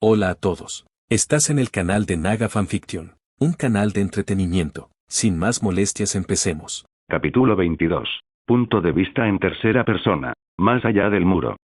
Hola a todos. Estás en el canal de Naga Fanfiction, un canal de entretenimiento. Sin más molestias, empecemos. Capítulo 22. Punto de vista en tercera persona. Más allá del muro.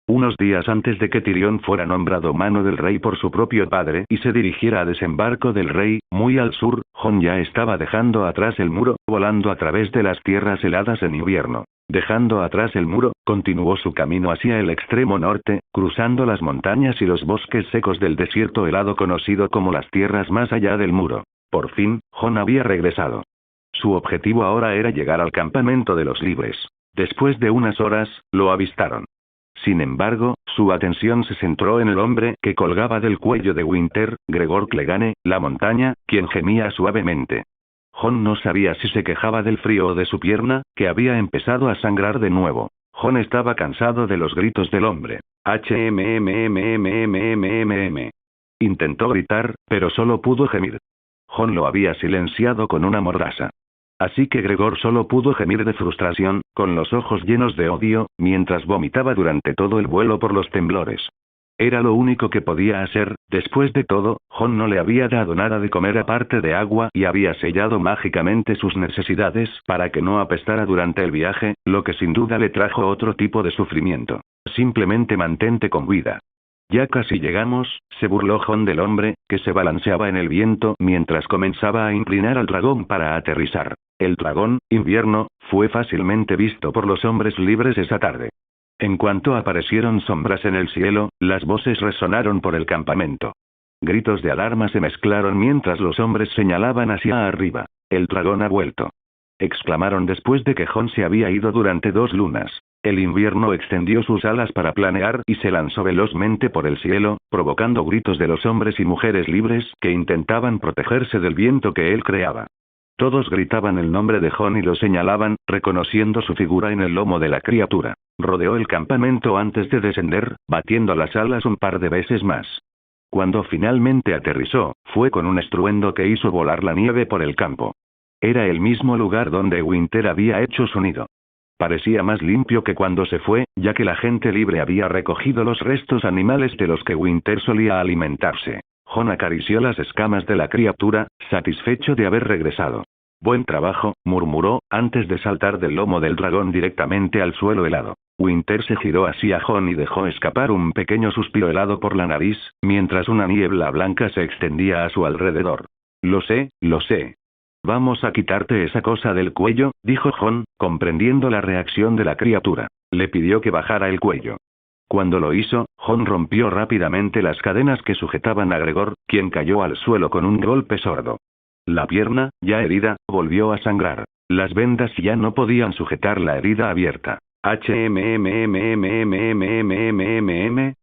Unos días antes de que Tyrion fuera nombrado mano del rey por su propio padre y se dirigiera a desembarco del rey, muy al sur, Jon ya estaba dejando atrás el muro, volando a través de las tierras heladas en invierno. Dejando atrás el muro, continuó su camino hacia el extremo norte, cruzando las montañas y los bosques secos del desierto helado conocido como las tierras más allá del muro. Por fin, Jon había regresado. Su objetivo ahora era llegar al campamento de los libres. Después de unas horas, lo avistaron. Sin embargo, su atención se centró en el hombre que colgaba del cuello de Winter, Gregor Clegane, la montaña, quien gemía suavemente. Jon no sabía si se quejaba del frío o de su pierna, que había empezado a sangrar de nuevo. Jon estaba cansado de los gritos del hombre. HMMMMMMMM. Intentó gritar, pero solo pudo gemir. Jon lo había silenciado con una mordaza. Así que Gregor solo pudo gemir de frustración, con los ojos llenos de odio, mientras vomitaba durante todo el vuelo por los temblores. Era lo único que podía hacer. Después de todo, Jon no le había dado nada de comer aparte de agua y había sellado mágicamente sus necesidades para que no apestara durante el viaje, lo que sin duda le trajo otro tipo de sufrimiento. Simplemente mantente con vida. Ya casi llegamos, se burló Jon del hombre, que se balanceaba en el viento mientras comenzaba a inclinar al dragón para aterrizar. El dragón, invierno, fue fácilmente visto por los hombres libres esa tarde. En cuanto aparecieron sombras en el cielo, las voces resonaron por el campamento. Gritos de alarma se mezclaron mientras los hombres señalaban hacia arriba. El dragón ha vuelto. Exclamaron después de que Jon se había ido durante 2 lunas. El invierno extendió sus alas para planear y se lanzó velozmente por el cielo, provocando gritos de los hombres y mujeres libres que intentaban protegerse del viento que él creaba. Todos gritaban el nombre de Jon y lo señalaban, reconociendo su figura en el lomo de la criatura. Rodeó el campamento antes de descender, batiendo las alas un par de veces más. Cuando finalmente aterrizó, fue con un estruendo que hizo volar la nieve por el campo. Era el mismo lugar donde Winter había hecho su nido. Parecía más limpio que cuando se fue, ya que la gente libre había recogido los restos animales de los que Winter solía alimentarse. Jon acarició las escamas de la criatura, satisfecho de haber regresado. Buen trabajo, murmuró, antes de saltar del lomo del dragón directamente al suelo helado. Winter se giró hacia Jon y dejó escapar un pequeño suspiro helado por la nariz, mientras una niebla blanca se extendía a su alrededor. Lo sé, lo sé. Vamos a quitarte esa cosa del cuello, dijo Jon, comprendiendo la reacción de la criatura. Le pidió que bajara el cuello. Cuando lo hizo, Jon rompió rápidamente las cadenas que sujetaban a Gregor, quien cayó al suelo con un golpe sordo. La pierna, ya herida, volvió a sangrar. Las vendas ya no podían sujetar la herida abierta.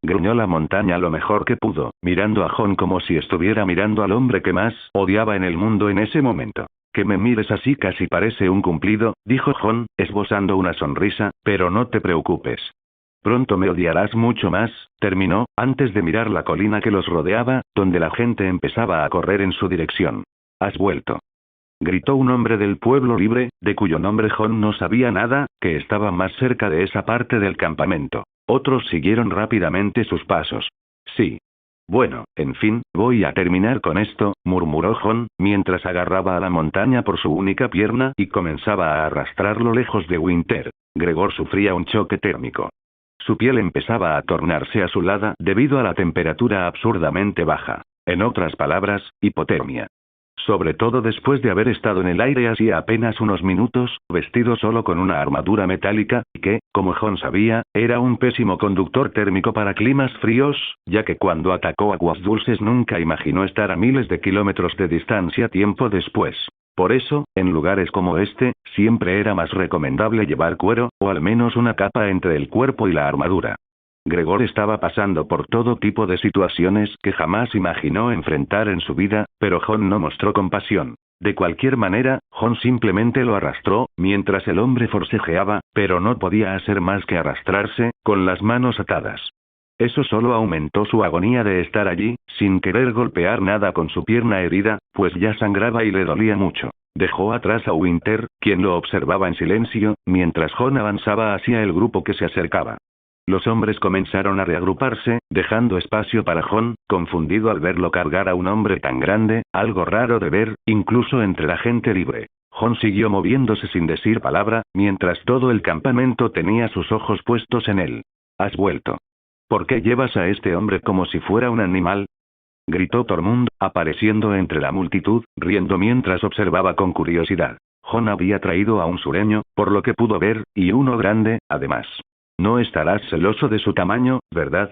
Gruñó la montaña lo mejor que pudo, mirando a Jon como si estuviera mirando al hombre que más odiaba en el mundo en ese momento. Que me mires así casi parece un cumplido, dijo Jon, esbozando una sonrisa, pero no te preocupes. Pronto me odiarás mucho más, terminó, antes de mirar la colina que los rodeaba, donde la gente empezaba a correr en su dirección. Has vuelto. Gritó un hombre del pueblo libre, de cuyo nombre Jon no sabía nada, que estaba más cerca de esa parte del campamento. Otros siguieron rápidamente sus pasos. Sí. Bueno, en fin, voy a terminar con esto, murmuró Jon, mientras agarraba a la montaña por su única pierna y comenzaba a arrastrarlo lejos de Winter. Gregor sufría un choque térmico. Su piel empezaba a tornarse azulada debido a la temperatura absurdamente baja. En otras palabras, hipotermia. Sobre todo después de haber estado en el aire hacía apenas unos minutos, vestido solo con una armadura metálica, que, como Jon sabía, era un pésimo conductor térmico para climas fríos, ya que cuando atacó aguas dulces nunca imaginó estar a miles de kilómetros de distancia tiempo después. Por eso, en lugares como este, siempre era más recomendable llevar cuero, o al menos una capa entre el cuerpo y la armadura. Gregor estaba pasando por todo tipo de situaciones que jamás imaginó enfrentar en su vida, pero Jon no mostró compasión. De cualquier manera, Jon simplemente lo arrastró, mientras el hombre forcejeaba, pero no podía hacer más que arrastrarse, con las manos atadas. Eso solo aumentó su agonía de estar allí, sin querer golpear nada con su pierna herida, pues ya sangraba y le dolía mucho. Dejó atrás a Winter, quien lo observaba en silencio, mientras Jon avanzaba hacia el grupo que se acercaba. Los hombres comenzaron a reagruparse, dejando espacio para Jon, confundido al verlo cargar a un hombre tan grande, algo raro de ver, incluso entre la gente libre. Jon siguió moviéndose sin decir palabra, mientras todo el campamento tenía sus ojos puestos en él. ¿Has vuelto? ¿Por qué llevas a este hombre como si fuera un animal? Gritó Tormund, apareciendo entre la multitud, riendo mientras observaba con curiosidad. Jon había traído a un sureño, por lo que pudo ver, y uno grande, además. No estarás celoso de su tamaño, ¿verdad?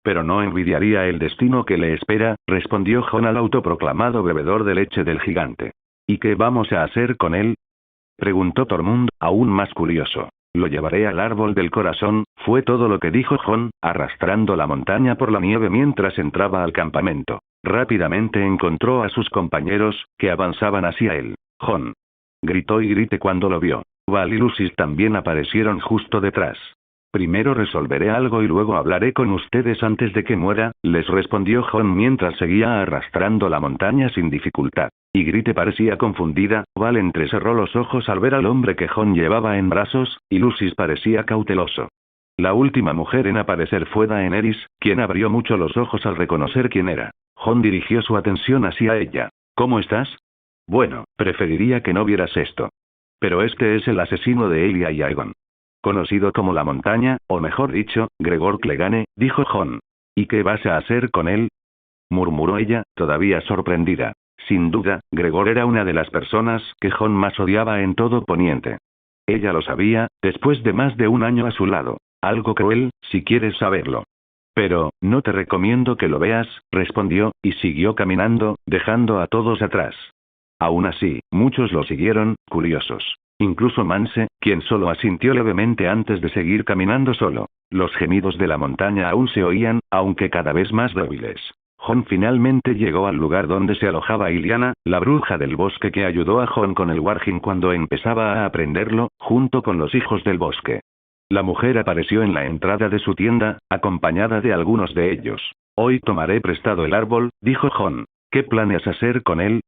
Pero no envidiaría el destino que le espera, respondió Jon al autoproclamado bebedor de leche del gigante. ¿Y qué vamos a hacer con él? Preguntó Tormund, aún más curioso. Lo llevaré al árbol del corazón, fue todo lo que dijo Jon, arrastrando la montaña por la nieve mientras entraba al campamento. Rápidamente encontró a sus compañeros, que avanzaban hacia él. Jon. Gritó y grité cuando lo vio. Val y Lucis también aparecieron justo detrás. Primero resolveré algo y luego hablaré con ustedes antes de que muera, les respondió Jon mientras seguía arrastrando la montaña sin dificultad. Y Grite parecía confundida, Val entrecerró los ojos al ver al hombre que Jon llevaba en brazos, y Lucis parecía cauteloso. La última mujer en aparecer fue Daenerys, quien abrió mucho los ojos al reconocer quién era. Jon dirigió su atención hacia ella. ¿Cómo estás? Bueno, preferiría que no vieras esto. Pero este es el asesino de Elia y Aegon. Conocido como la montaña, o mejor dicho, Gregor Clegane, dijo Jon. ¿Y qué vas a hacer con él? Murmuró ella, todavía sorprendida. Sin duda, Gregor era una de las personas que Jon más odiaba en todo Poniente. Ella lo sabía, después de más de un año a su lado. Algo cruel, si quieres saberlo. Pero, no te recomiendo que lo veas, respondió, y siguió caminando, dejando a todos atrás. Aún así, muchos lo siguieron, curiosos. Incluso Mance, quien solo asintió levemente antes de seguir caminando solo. Los gemidos de la montaña aún se oían, aunque cada vez más débiles. Jon finalmente llegó al lugar donde se alojaba Iliana, la bruja del bosque que ayudó a Jon con el Warging cuando empezaba a aprenderlo, junto con los hijos del bosque. La mujer apareció en la entrada de su tienda, acompañada de algunos de ellos. Hoy tomaré prestado el árbol, dijo Jon. ¿Qué planeas hacer con él?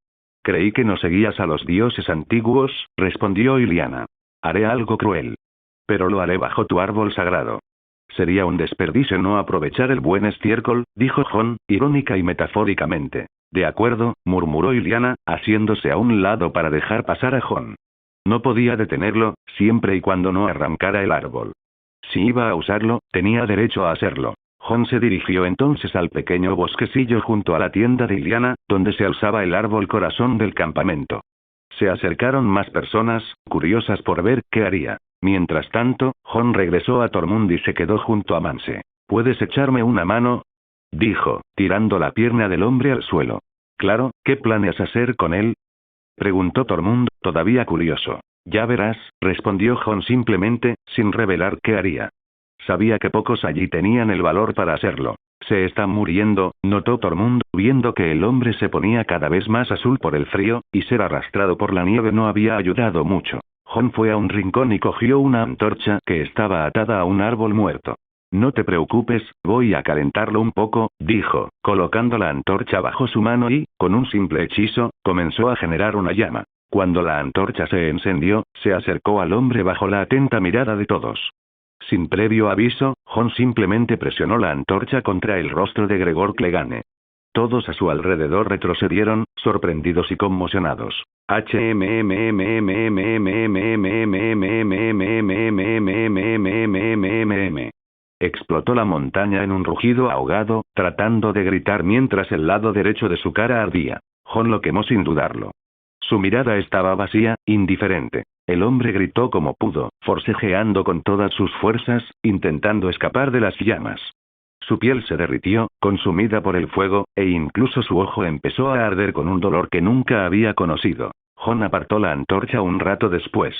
Creí que no seguías a los dioses antiguos, respondió Iliana. Haré algo cruel. Pero lo haré bajo tu árbol sagrado. Sería un desperdicio no aprovechar el buen estiércol, dijo Jon, irónica y metafóricamente. De acuerdo, murmuró Iliana, haciéndose a un lado para dejar pasar a Jon. No podía detenerlo, siempre y cuando no arrancara el árbol. Si iba a usarlo, tenía derecho a hacerlo. Jon se dirigió entonces al pequeño bosquecillo junto a la tienda de Iliana, donde se alzaba el árbol corazón del campamento. Se acercaron más personas, curiosas por ver qué haría. Mientras tanto, Jon regresó a Tormund y se quedó junto a Mance. ¿Puedes echarme una mano? Dijo, tirando la pierna del hombre al suelo. Claro, ¿qué planeas hacer con él? Preguntó Tormund, todavía curioso. Ya verás, respondió Jon simplemente, sin revelar qué haría. Sabía que pocos allí tenían el valor para hacerlo. Se está muriendo, notó Tormund, viendo que el hombre se ponía cada vez más azul por el frío, y ser arrastrado por la nieve no había ayudado mucho. Jon fue a un rincón y cogió una antorcha que estaba atada a un árbol muerto. No te preocupes, voy a calentarlo un poco, dijo, colocando la antorcha bajo su mano y, con un simple hechizo, comenzó a generar una llama. Cuando la antorcha se encendió, se acercó al hombre bajo la atenta mirada de todos. Sin previo aviso, Jon simplemente presionó la antorcha contra el rostro de Gregor Clegane. Todos a su alrededor retrocedieron, sorprendidos y conmocionados. Explotó la montaña en un rugido ahogado, tratando de gritar mientras el lado derecho de su cara ardía. Jon lo quemó sin dudarlo. Su mirada estaba vacía, indiferente. El hombre gritó como pudo, forcejeando con todas sus fuerzas, intentando escapar de las llamas. Su piel se derritió, consumida por el fuego, e incluso su ojo empezó a arder con un dolor que nunca había conocido. Jon apartó la antorcha un rato después.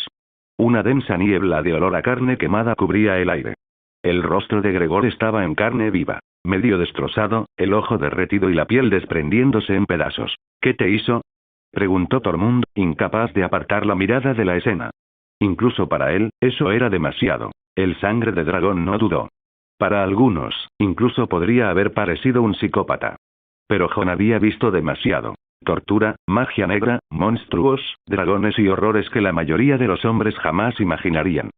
Una densa niebla de olor a carne quemada cubría el aire. El rostro de Gregor estaba en carne viva, medio destrozado, el ojo derretido y la piel desprendiéndose en pedazos. ¿Qué te hizo?, preguntó Tormund, incapaz de apartar la mirada de la escena. Incluso para él, eso era demasiado. El sangre de dragón no dudó. Para algunos, incluso podría haber parecido un psicópata. Pero Jon había visto demasiado. Tortura, magia negra, monstruos, dragones y horrores que la mayoría de los hombres jamás imaginarían.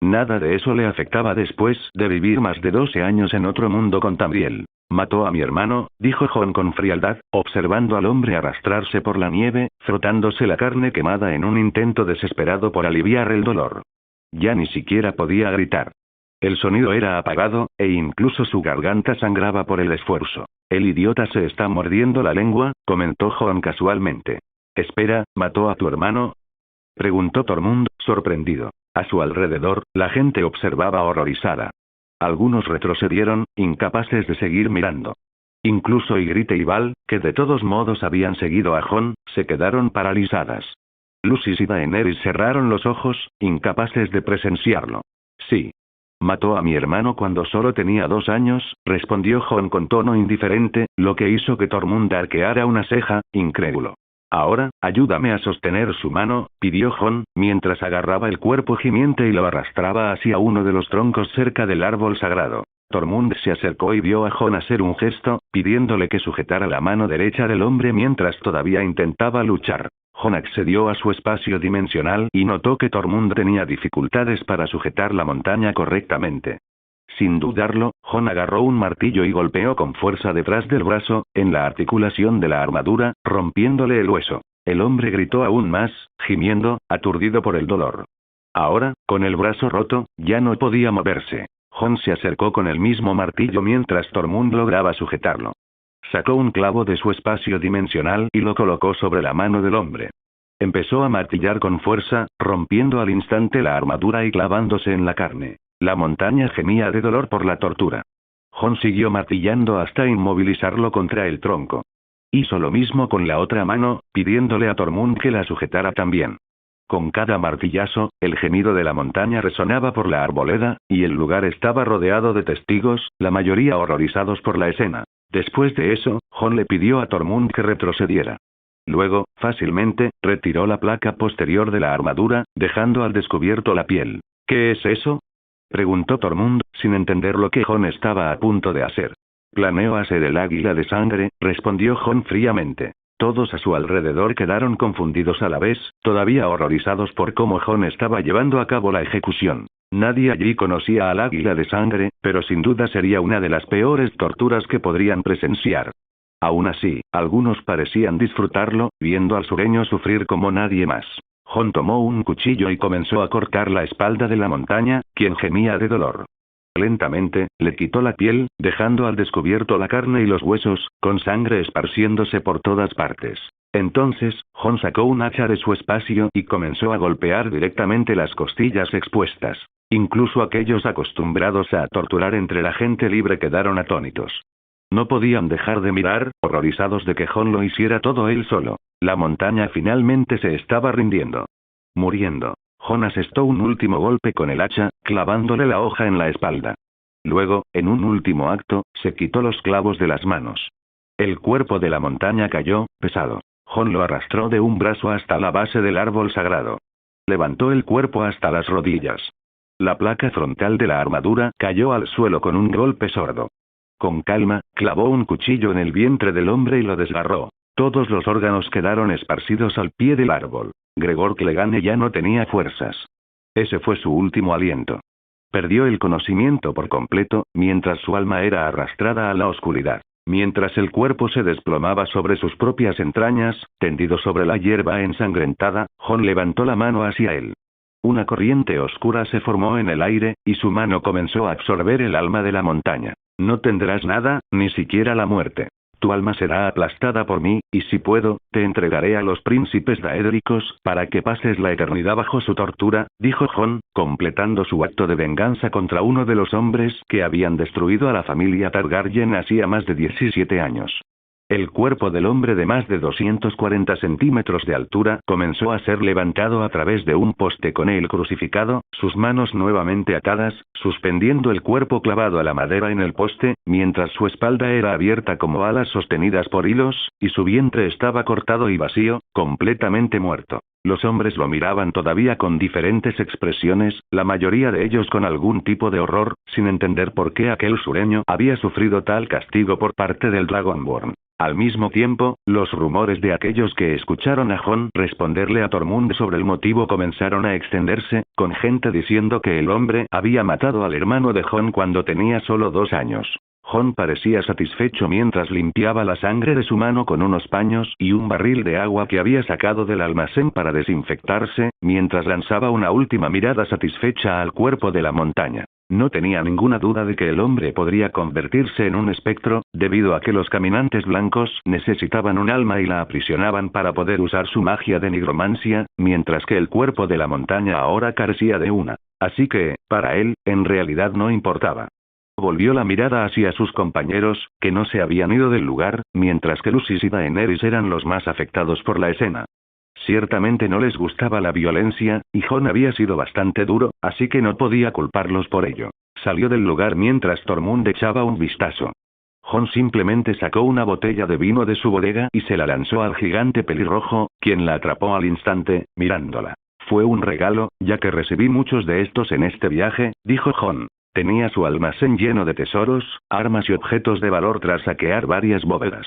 Nada de eso le afectaba después de vivir más de 12 años en otro mundo con Tamriel. Mató a mi hermano, dijo Jon con frialdad, observando al hombre arrastrarse por la nieve, frotándose la carne quemada en un intento desesperado por aliviar el dolor. Ya ni siquiera podía gritar. El sonido era apagado, e incluso su garganta sangraba por el esfuerzo. El idiota se está mordiendo la lengua, comentó Jon casualmente. Espera, ¿mató a tu hermano?, preguntó Tormund, sorprendido. A su alrededor, la gente observaba horrorizada. Algunos retrocedieron, incapaces de seguir mirando. Incluso Ygritte y Val, que de todos modos habían seguido a Jon, se quedaron paralizadas. Lucis y Daenerys cerraron los ojos, incapaces de presenciarlo. Sí. Mató a mi hermano cuando solo tenía 2 años, respondió Jon con tono indiferente, lo que hizo que Tormund arqueara una ceja, incrédulo. Ahora, ayúdame a sostener su mano, pidió Jon, mientras agarraba el cuerpo gimiente y lo arrastraba hacia uno de los troncos cerca del árbol sagrado. Tormund se acercó y vio a Jon hacer un gesto, pidiéndole que sujetara la mano derecha del hombre mientras todavía intentaba luchar. Jon accedió a su espacio dimensional y notó que Tormund tenía dificultades para sujetar la montaña correctamente. Sin dudarlo, Jon agarró un martillo y golpeó con fuerza detrás del brazo, en la articulación de la armadura, rompiéndole el hueso. El hombre gritó aún más, gimiendo, aturdido por el dolor. Ahora, con el brazo roto, ya no podía moverse. Jon se acercó con el mismo martillo mientras Tormund lograba sujetarlo. Sacó un clavo de su espacio dimensional y lo colocó sobre la mano del hombre. Empezó a martillar con fuerza, rompiendo al instante la armadura y clavándose en la carne. La montaña gemía de dolor por la tortura. Jon siguió martillando hasta inmovilizarlo contra el tronco. Hizo lo mismo con la otra mano, pidiéndole a Tormund que la sujetara también. Con cada martillazo, el gemido de la montaña resonaba por la arboleda, y el lugar estaba rodeado de testigos, la mayoría horrorizados por la escena. Después de eso, Jon le pidió a Tormund que retrocediera. Luego, fácilmente, retiró la placa posterior de la armadura, dejando al descubierto la piel. ¿Qué es eso?, preguntó Tormund, sin entender lo que Jon estaba a punto de hacer. Planeo hacer el águila de sangre, respondió Jon fríamente. Todos a su alrededor quedaron confundidos a la vez, todavía horrorizados por cómo Jon estaba llevando a cabo la ejecución. Nadie allí conocía al águila de sangre, pero sin duda sería una de las peores torturas que podrían presenciar. Aún así, algunos parecían disfrutarlo, viendo al sureño sufrir como nadie más. Jon tomó un cuchillo y comenzó a cortar la espalda de la montaña, quien gemía de dolor. Lentamente, le quitó la piel, dejando al descubierto la carne y los huesos, con sangre esparciéndose por todas partes. Entonces, Jon sacó un hacha de su espacio y comenzó a golpear directamente las costillas expuestas. Incluso aquellos acostumbrados a torturar entre la gente libre quedaron atónitos. No podían dejar de mirar, horrorizados de que Jon lo hiciera todo él solo. La montaña finalmente se estaba rindiendo. Muriendo. Jon asestó un último golpe con el hacha, clavándole la hoja en la espalda. Luego, en un último acto, se quitó los clavos de las manos. El cuerpo de la montaña cayó, pesado. Jon lo arrastró de un brazo hasta la base del árbol sagrado. Levantó el cuerpo hasta las rodillas. La placa frontal de la armadura cayó al suelo con un golpe sordo. Con calma, clavó un cuchillo en el vientre del hombre y lo desgarró. Todos los órganos quedaron esparcidos al pie del árbol. Gregor Clegane ya no tenía fuerzas. Ese fue su último aliento. Perdió el conocimiento por completo, mientras su alma era arrastrada a la oscuridad. Mientras el cuerpo se desplomaba sobre sus propias entrañas, tendido sobre la hierba ensangrentada, Jon levantó la mano hacia él. Una corriente oscura se formó en el aire, y su mano comenzó a absorber el alma de la montaña. No tendrás nada, ni siquiera la muerte. Tu alma será aplastada por mí, y si puedo, te entregaré a los príncipes daédricos para que pases la eternidad bajo su tortura, dijo Jon, completando su acto de venganza contra uno de los hombres que habían destruido a la familia Targaryen hacía más de 17 años. El cuerpo del hombre de más de 240 centímetros de altura comenzó a ser levantado a través de un poste con él crucificado, sus manos nuevamente atadas, suspendiendo el cuerpo clavado a la madera en el poste, mientras su espalda era abierta como alas sostenidas por hilos, y su vientre estaba cortado y vacío, completamente muerto. Los hombres lo miraban todavía con diferentes expresiones, la mayoría de ellos con algún tipo de horror, sin entender por qué aquel sureño había sufrido tal castigo por parte del Dragonborn. Al mismo tiempo, los rumores de aquellos que escucharon a Jon responderle a Tormund sobre el motivo comenzaron a extenderse, con gente diciendo que el hombre había matado al hermano de Jon cuando tenía solo 2 años. Jon parecía satisfecho mientras limpiaba la sangre de su mano con unos paños y un barril de agua que había sacado del almacén para desinfectarse, mientras lanzaba una última mirada satisfecha al cuerpo de la montaña. No tenía ninguna duda de que el hombre podría convertirse en un espectro, debido a que los caminantes blancos necesitaban un alma y la aprisionaban para poder usar su magia de nigromancia, mientras que el cuerpo de la montaña ahora carecía de una. Así que, para él, en realidad no importaba. Volvió la mirada hacia sus compañeros, que no se habían ido del lugar, mientras que Lucis y Daenerys eran los más afectados por la escena. Ciertamente no les gustaba la violencia, y Jon había sido bastante duro, así que no podía culparlos por ello. Salió del lugar mientras Tormund echaba un vistazo. Jon simplemente sacó una botella de vino de su bodega y se la lanzó al gigante pelirrojo, quien la atrapó al instante, mirándola. Fue un regalo, ya que recibí muchos de estos en este viaje, dijo Jon. Tenía su almacén lleno de tesoros, armas y objetos de valor tras saquear varias bóvedas.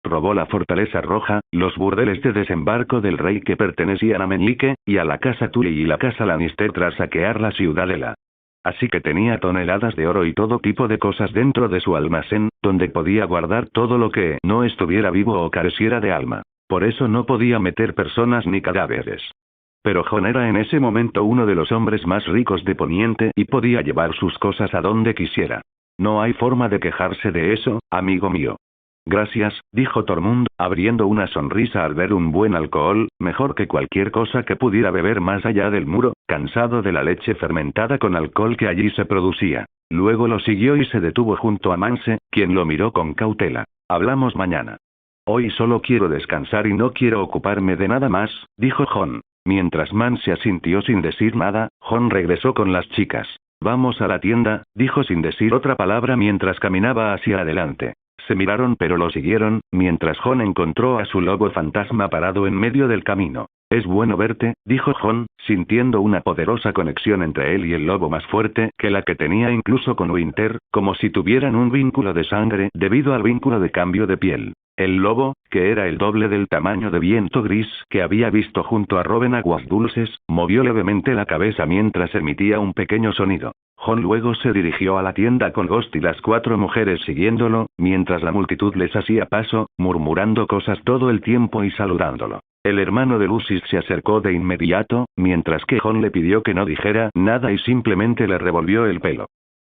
Robó la fortaleza roja, los burdeles de desembarco del rey que pertenecían a Meñique, y a la casa Tully y la casa Lannister tras saquear la ciudadela. Así que tenía toneladas de oro y todo tipo de cosas dentro de su almacén, donde podía guardar todo lo que no estuviera vivo o careciera de alma. Por eso no podía meter personas ni cadáveres. Pero Jon era en ese momento uno de los hombres más ricos de Poniente y podía llevar sus cosas a donde quisiera. No hay forma de quejarse de eso, amigo mío. Gracias, dijo Tormund, abriendo una sonrisa al ver un buen alcohol, mejor que cualquier cosa que pudiera beber más allá del muro, cansado de la leche fermentada con alcohol que allí se producía. Luego lo siguió y se detuvo junto a Mance, quien lo miró con cautela. Hablamos mañana. Hoy solo quiero descansar y no quiero ocuparme de nada más, dijo Jon. Mientras Mance asintió sin decir nada, Jon regresó con las chicas. Vamos a la tienda, dijo sin decir otra palabra mientras caminaba hacia adelante. Se miraron pero lo siguieron, mientras Jon encontró a su lobo fantasma parado en medio del camino. Es bueno verte, dijo Jon, sintiendo una poderosa conexión entre él y el lobo más fuerte que la que tenía incluso con Winter, como si tuvieran un vínculo de sangre debido al vínculo de cambio de piel. El lobo, que era el doble del tamaño de Viento Gris que había visto junto a Robin Aguas Dulces, movió levemente la cabeza mientras emitía un pequeño sonido. Jon luego se dirigió a la tienda con Ghost y las 4 mujeres siguiéndolo, mientras la multitud les hacía paso, murmurando cosas todo el tiempo y saludándolo. El hermano de Lucis se acercó de inmediato, mientras que Jon le pidió que no dijera nada y simplemente le revolvió el pelo.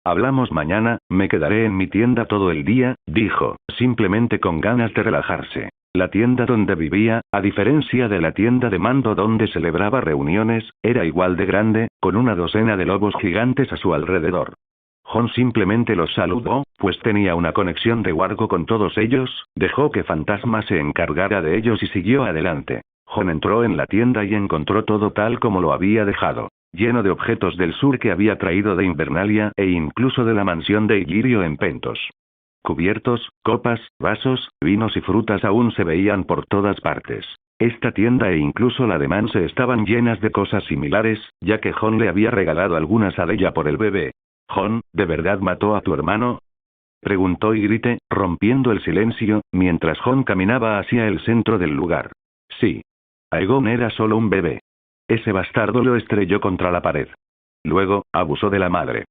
Hablamos mañana, me quedaré en mi tienda todo el día, dijo, simplemente con ganas de relajarse. La tienda donde vivía, a diferencia de la tienda de mando donde celebraba reuniones, era igual de grande, con una docena de lobos gigantes a su alrededor. Jon simplemente los saludó, pues tenía una conexión de Wargo con todos ellos, dejó que Fantasma se encargara de ellos y siguió adelante. Jon entró en la tienda y encontró todo tal como lo había dejado. Lleno de objetos del sur que había traído de Invernalia e incluso de la mansión de Illyrio en Pentos. Cubiertos, copas, vasos, vinos y frutas aún se veían por todas partes. Esta tienda e incluso la de Mance estaban llenas de cosas similares, ya que Jon le había regalado algunas a ella por el bebé. «Jon, ¿de verdad mató a tu hermano?», preguntó Ygritte, rompiendo el silencio, mientras Jon caminaba hacia el centro del lugar. Sí. Aegon era solo un bebé. Ese bastardo lo estrelló contra la pared. Luego, abusó de la madre.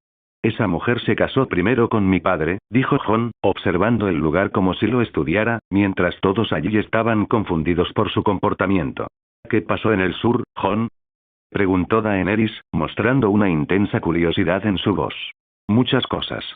Esa mujer se casó primero con mi padre, dijo Jon, observando el lugar como si lo estudiara, mientras todos allí estaban confundidos por su comportamiento. ¿Qué pasó en el sur, Jon?, preguntó Daenerys, mostrando una intensa curiosidad en su voz. Muchas cosas.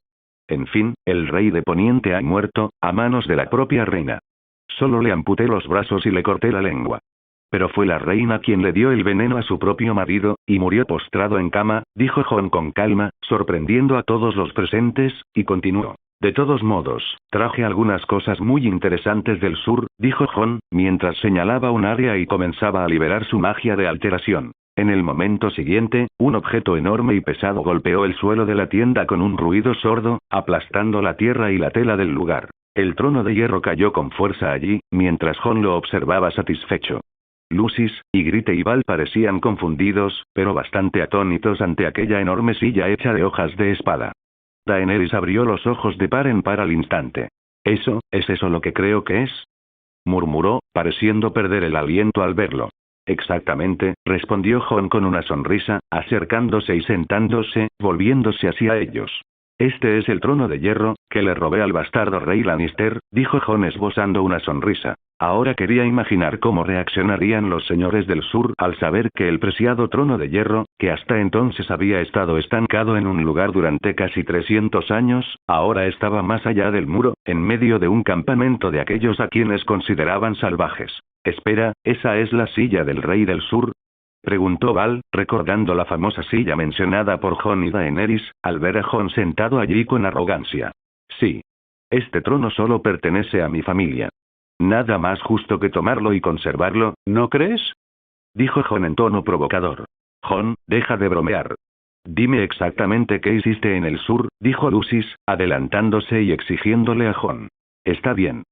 En fin, el rey de Poniente ha muerto, a manos de la propia reina. Solo le amputé los brazos y le corté la lengua. Pero fue la reina quien le dio el veneno a su propio marido, y murió postrado en cama, dijo Jon con calma, sorprendiendo a todos los presentes, y continuó. De todos modos, traje algunas cosas muy interesantes del sur, dijo Jon, mientras señalaba un área y comenzaba a liberar su magia de alteración. En el momento siguiente, un objeto enorme y pesado golpeó el suelo de la tienda con un ruido sordo, aplastando la tierra y la tela del lugar. El trono de hierro cayó con fuerza allí, mientras Jon lo observaba satisfecho. Lucis, Ygritte y Val parecían confundidos, pero bastante atónitos ante aquella enorme silla hecha de hojas de espada. Daenerys abrió los ojos de par en par al instante. ¿Es eso lo que creo que es? Murmuró, pareciendo perder el aliento al verlo. Exactamente, respondió Jon con una sonrisa, acercándose y sentándose, volviéndose hacia ellos. Este es el trono de hierro, que le robé al bastardo rey Lannister, dijo Jon esbozando una sonrisa. Ahora quería imaginar cómo reaccionarían los señores del sur al saber que el preciado trono de hierro, que hasta entonces había estado estancado en un lugar durante casi 300 años, ahora estaba más allá del muro, en medio de un campamento de aquellos a quienes consideraban salvajes. Espera, ¿esa es la silla del rey del sur? Preguntó Val, recordando la famosa silla mencionada por Jon y Daenerys, al ver a Jon sentado allí con arrogancia. Sí. Este trono solo pertenece a mi familia. Nada más justo que tomarlo y conservarlo, ¿no crees? Dijo Jon en tono provocador. Jon, deja de bromear. Dime exactamente qué hiciste en el sur, dijo Lucis, adelantándose y exigiéndole a Jon. Está bien.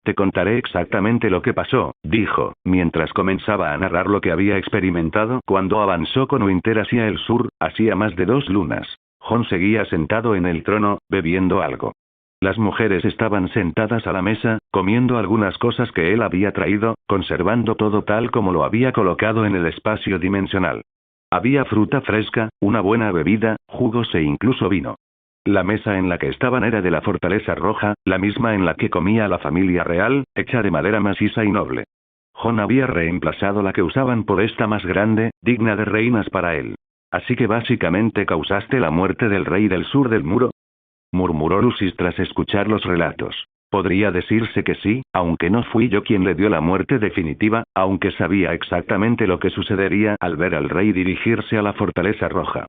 Te contaré exactamente lo que pasó, dijo, mientras comenzaba a narrar lo que había experimentado cuando avanzó con Winter hacia el sur, hacía más de 2 lunas. Jon seguía sentado en el trono, bebiendo algo. Las mujeres estaban sentadas a la mesa, comiendo algunas cosas que él había traído, conservando todo tal como lo había colocado en el espacio dimensional. Había fruta fresca, una buena bebida, jugos e incluso vino. La mesa en la que estaban era de la Fortaleza Roja, la misma en la que comía la familia real, hecha de madera maciza y noble. Jon había reemplazado la que usaban por esta más grande, digna de reinas para él. Así que básicamente causaste la muerte del rey del sur del muro, murmuró Lucis tras escuchar los relatos. Podría decirse que sí, aunque no fui yo quien le dio la muerte definitiva, aunque sabía exactamente lo que sucedería al ver al rey dirigirse a la Fortaleza Roja.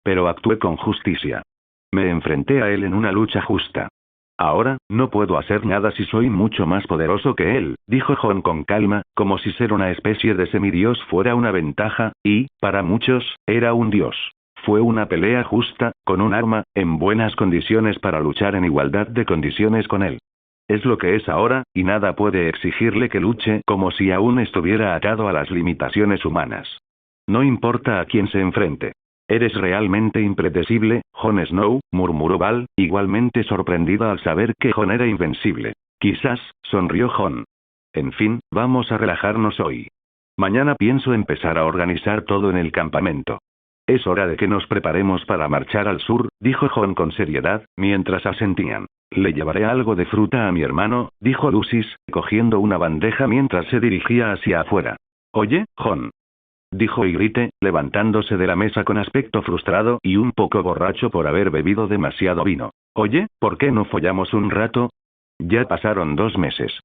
Pero actué con justicia. Me enfrenté a él en una lucha justa. Ahora, no puedo hacer nada si soy mucho más poderoso que él, dijo Jon con calma, como si ser una especie de semidios fuera una ventaja, y, para muchos, era un dios. Fue una pelea justa, con un arma, en buenas condiciones para luchar en igualdad de condiciones con él. Es lo que es ahora, y nada puede exigirle que luche como si aún estuviera atado a las limitaciones humanas. No importa a quién se enfrente. Eres realmente impredecible, Jon Snow, murmuró Val, igualmente sorprendida al saber que Jon era invencible. Quizás, sonrió Jon. En fin, vamos a relajarnos hoy. Mañana pienso empezar a organizar todo en el campamento. Es hora de que nos preparemos para marchar al sur, dijo Jon con seriedad, mientras asentían. Le llevaré algo de fruta a mi hermano, dijo Lucis, cogiendo una bandeja mientras se dirigía hacia afuera. Oye, Jon, dijo Ygritte, levantándose de la mesa con aspecto frustrado y un poco borracho por haber bebido demasiado vino. Oye, ¿por qué no follamos un rato? Ya pasaron 2 meses.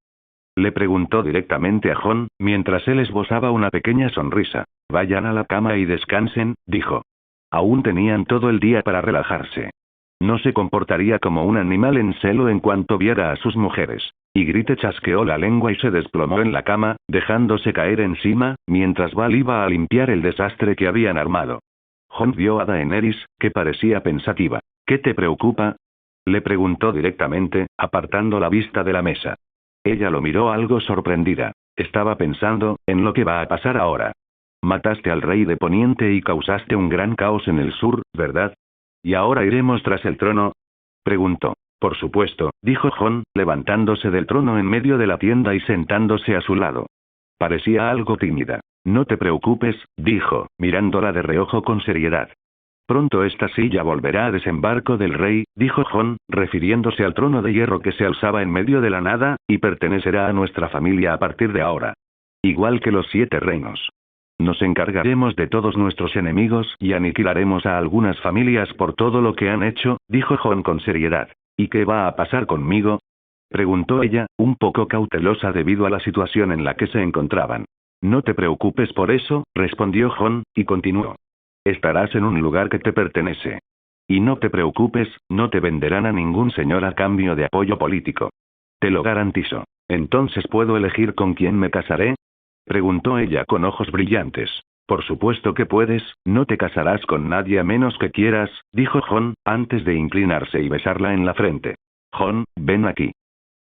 Le preguntó directamente a Jon, mientras él esbozaba una pequeña sonrisa. Vayan a la cama y descansen, dijo. Aún tenían todo el día para relajarse. No se comportaría como un animal en celo en cuanto viera a sus mujeres. Ygritte chasqueó la lengua y se desplomó en la cama, dejándose caer encima, mientras Val iba a limpiar el desastre que habían armado. Jon vio a Daenerys, que parecía pensativa. ¿Qué te preocupa? Le preguntó directamente, apartando la vista de la mesa. Ella lo miró algo sorprendida. Estaba pensando, en lo que va a pasar ahora. Mataste al rey de Poniente y causaste un gran caos en el sur, ¿verdad? ¿Y ahora iremos tras el trono? Preguntó. Por supuesto, dijo Jon, levantándose del trono en medio de la tienda y sentándose a su lado. Parecía algo tímida. No te preocupes, dijo, mirándola de reojo con seriedad. Pronto esta silla volverá a desembarco del rey, dijo Jon, refiriéndose al trono de hierro que se alzaba en medio de la nada, y pertenecerá a nuestra familia a partir de ahora. Igual que los 7 reinos. Nos encargaremos de todos nuestros enemigos y aniquilaremos a algunas familias por todo lo que han hecho, dijo Jon con seriedad. ¿Y qué va a pasar conmigo? Preguntó ella, un poco cautelosa debido a la situación en la que se encontraban. No te preocupes por eso, respondió Jon, y continuó. Estarás en un lugar que te pertenece. Y no te preocupes, no te venderán a ningún señor a cambio de apoyo político. Te lo garantizo. ¿Entonces puedo elegir con quién me casaré? Preguntó ella con ojos brillantes. Por supuesto que puedes, no te casarás con nadie a menos que quieras, dijo Jon, antes de inclinarse y besarla en la frente. Jon, ven aquí.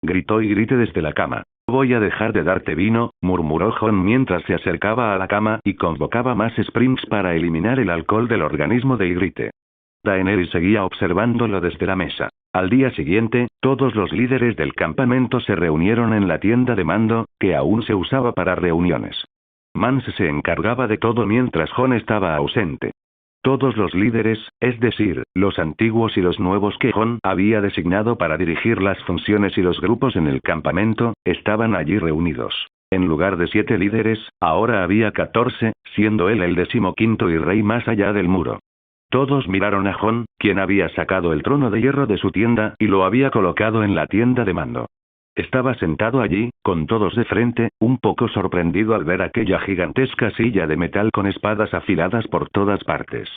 Gritó Ygritte desde la cama. Voy a dejar de darte vino, murmuró Jon mientras se acercaba a la cama y convocaba más sprints para eliminar el alcohol del organismo de Ygritte. Daenerys seguía observándolo desde la mesa. Al día siguiente, todos los líderes del campamento se reunieron en la tienda de mando, que aún se usaba para reuniones. Mance se encargaba de todo mientras Jon estaba ausente. Todos los líderes, es decir, los antiguos y los nuevos que Jon había designado para dirigir las funciones y los grupos en el campamento, estaban allí reunidos. En lugar de 7 líderes, ahora había 14, siendo él el 15º y rey más allá del muro. Todos miraron a Jon, quien había sacado el trono de hierro de su tienda y lo había colocado en la tienda de mando. Estaba sentado allí, con todos de frente, un poco sorprendido al ver aquella gigantesca silla de metal con espadas afiladas por todas partes.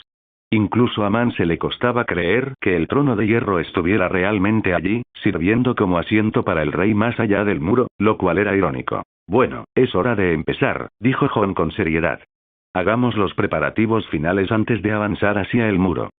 Incluso a Mance le costaba creer que el trono de hierro estuviera realmente allí, sirviendo como asiento para el rey más allá del muro, lo cual era irónico. Bueno, es hora de empezar, dijo Jon con seriedad. Hagamos los preparativos finales antes de avanzar hacia el muro.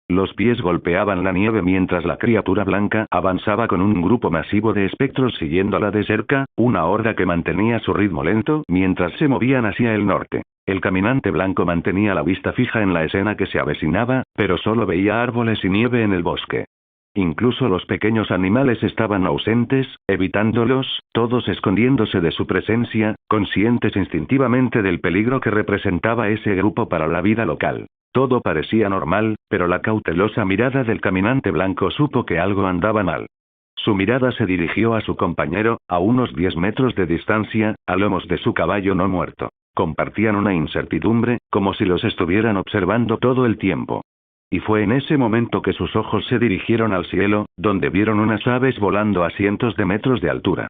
Los pies golpeaban la nieve mientras la criatura blanca avanzaba con un grupo masivo de espectros siguiéndola de cerca, una horda que mantenía su ritmo lento mientras se movían hacia el norte. El caminante blanco mantenía la vista fija en la escena que se avecinaba, pero solo veía árboles y nieve en el bosque. Incluso los pequeños animales estaban ausentes, evitándolos, todos escondiéndose de su presencia, conscientes instintivamente del peligro que representaba ese grupo para la vida local. Todo parecía normal, pero la cautelosa mirada del caminante blanco supo que algo andaba mal. Su mirada se dirigió a su compañero, a unos 10 metros de distancia, a lomos de su caballo no muerto. Compartían una incertidumbre, como si los estuvieran observando todo el tiempo. Y fue en ese momento que sus ojos se dirigieron al cielo, donde vieron unas aves volando a cientos de metros de altura.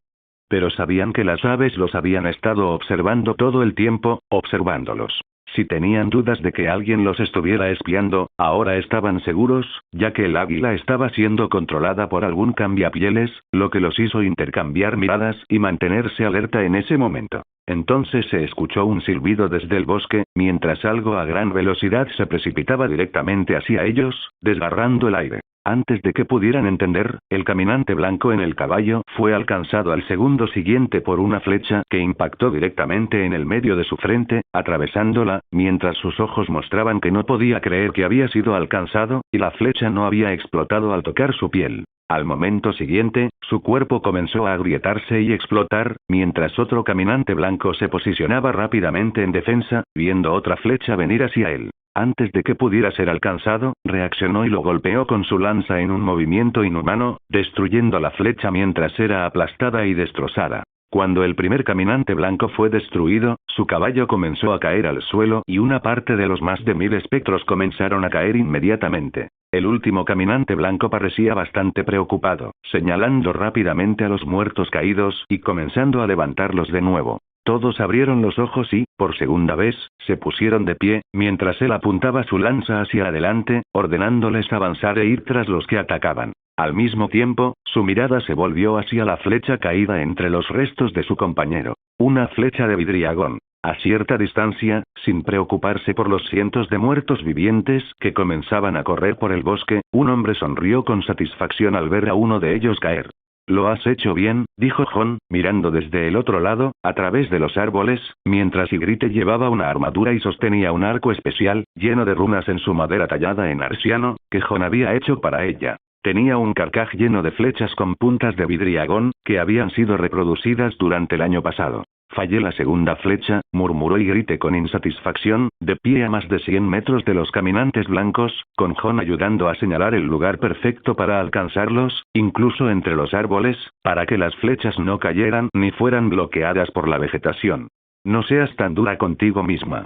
Pero sabían que las aves los habían estado observando todo el tiempo, observándolos. Si tenían dudas de que alguien los estuviera espiando, ahora estaban seguros, ya que el águila estaba siendo controlada por algún cambiapieles, lo que los hizo intercambiar miradas y mantenerse alerta en ese momento. Entonces se escuchó un silbido desde el bosque, mientras algo a gran velocidad se precipitaba directamente hacia ellos, desgarrando el aire. Antes de que pudieran entender, el caminante blanco en el caballo fue alcanzado al segundo siguiente por una flecha que impactó directamente en el medio de su frente, atravesándola, mientras sus ojos mostraban que no podía creer que había sido alcanzado, y la flecha no había explotado al tocar su piel. Al momento siguiente, su cuerpo comenzó a agrietarse y explotar, mientras otro caminante blanco se posicionaba rápidamente en defensa, viendo otra flecha venir hacia él. Antes de que pudiera ser alcanzado, reaccionó y lo golpeó con su lanza en un movimiento inhumano, destruyendo la flecha mientras era aplastada y destrozada. Cuando el primer caminante blanco fue destruido, su caballo comenzó a caer al suelo y una parte de los más de 1000 espectros comenzaron a caer inmediatamente. El último caminante blanco parecía bastante preocupado, señalando rápidamente a los muertos caídos y comenzando a levantarlos de nuevo. Todos abrieron los ojos y, por segunda vez, se pusieron de pie, mientras él apuntaba su lanza hacia adelante, ordenándoles avanzar e ir tras los que atacaban. Al mismo tiempo, su mirada se volvió hacia la flecha caída entre los restos de su compañero. Una flecha de vidriagón. A cierta distancia, sin preocuparse por los cientos de muertos vivientes que comenzaban a correr por el bosque, un hombre sonrió con satisfacción al ver a uno de ellos caer. «Lo has hecho bien», dijo Jon, mirando desde el otro lado, a través de los árboles, mientras Ygritte llevaba una armadura y sostenía un arco especial, lleno de runas en su madera tallada en arciano, que Jon había hecho para ella. Tenía un carcaj lleno de flechas con puntas de vidriagón, que habían sido reproducidas durante el año pasado. «Fallé la segunda flecha», murmuró Ygritte con insatisfacción, de pie a más de 100 metros de los caminantes blancos, con Jon ayudando a señalar el lugar perfecto para alcanzarlos, incluso entre los árboles, para que las flechas no cayeran ni fueran bloqueadas por la vegetación. «No seas tan dura contigo misma.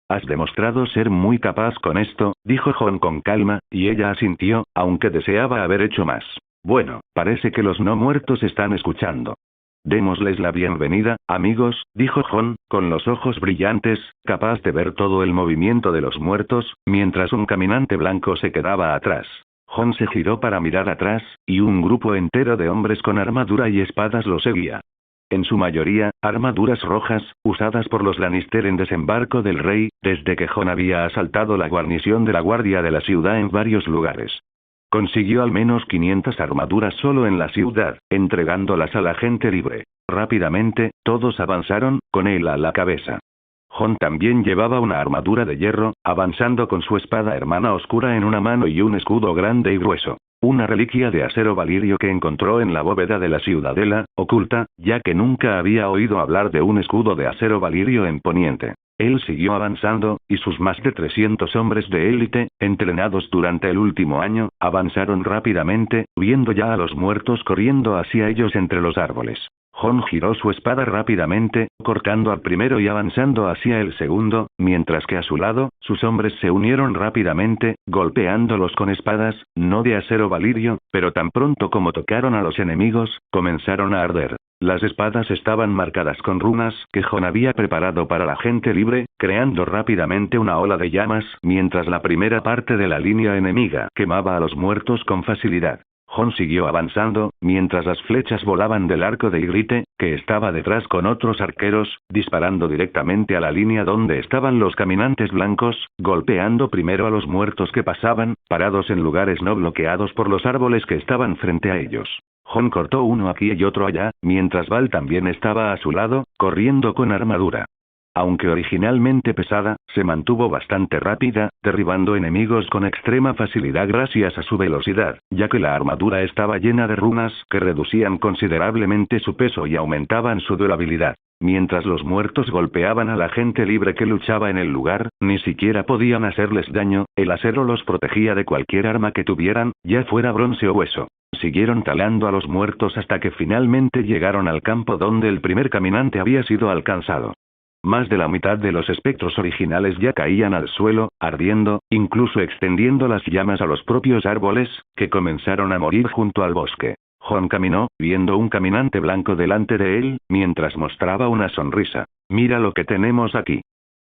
Has demostrado ser muy capaz con esto», dijo Jon con calma, y ella asintió, aunque deseaba haber hecho más. «Bueno, parece que los no muertos están escuchando. Démosles la bienvenida, amigos», dijo Jon, con los ojos brillantes, capaz de ver todo el movimiento de los muertos, mientras un caminante blanco se quedaba atrás. Jon se giró para mirar atrás, y un grupo entero de hombres con armadura y espadas lo seguía. En su mayoría, armaduras rojas, usadas por los Lannister en desembarco del rey, desde que Jon había asaltado la guarnición de la guardia de la ciudad en varios lugares. Consiguió al menos 500 armaduras solo en la ciudad, entregándolas a la gente libre. Rápidamente, todos avanzaron, con él a la cabeza. Jon también llevaba una armadura de hierro, avanzando con su espada hermana oscura en una mano y un escudo grande y grueso. Una reliquia de acero valirio que encontró en la bóveda de la ciudadela, oculta, ya que nunca había oído hablar de un escudo de acero valirio en Poniente. Él siguió avanzando, y sus más de 300 hombres de élite, entrenados durante el último año, avanzaron rápidamente, viendo ya a los muertos corriendo hacia ellos entre los árboles. Jon giró su espada rápidamente, cortando al primero y avanzando hacia el segundo, mientras que a su lado, sus hombres se unieron rápidamente, golpeándolos con espadas, no de acero valirio, pero tan pronto como tocaron a los enemigos, comenzaron a arder. Las espadas estaban marcadas con runas que Jon había preparado para la gente libre, creando rápidamente una ola de llamas, mientras la primera parte de la línea enemiga quemaba a los muertos con facilidad. Jon siguió avanzando, mientras las flechas volaban del arco de Ygritte, que estaba detrás con otros arqueros, disparando directamente a la línea donde estaban los caminantes blancos, golpeando primero a los muertos que pasaban, parados en lugares no bloqueados por los árboles que estaban frente a ellos. Jon cortó uno aquí y otro allá, mientras Val también estaba a su lado, corriendo con armadura. Aunque originalmente pesada, se mantuvo bastante rápida, derribando enemigos con extrema facilidad gracias a su velocidad, ya que la armadura estaba llena de runas que reducían considerablemente su peso y aumentaban su durabilidad. Mientras los muertos golpeaban a la gente libre que luchaba en el lugar, ni siquiera podían hacerles daño, el acero los protegía de cualquier arma que tuvieran, ya fuera bronce o hueso. Siguieron talando a los muertos hasta que finalmente llegaron al campo donde el primer caminante había sido alcanzado. Más de la mitad de los espectros originales ya caían al suelo, ardiendo, incluso extendiendo las llamas a los propios árboles, que comenzaron a morir junto al bosque. Jon caminó, viendo un caminante blanco delante de él, mientras mostraba una sonrisa. «Mira lo que tenemos aquí».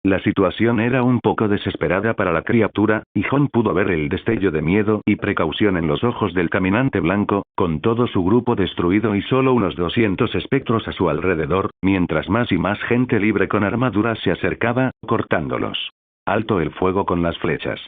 La situación era un poco desesperada para la criatura, y Jon pudo ver el destello de miedo y precaución en los ojos del caminante blanco, con todo su grupo destruido y solo unos 200 espectros a su alrededor, mientras más y más gente libre con armadura se acercaba, cortándolos. «Alto el fuego con las flechas»,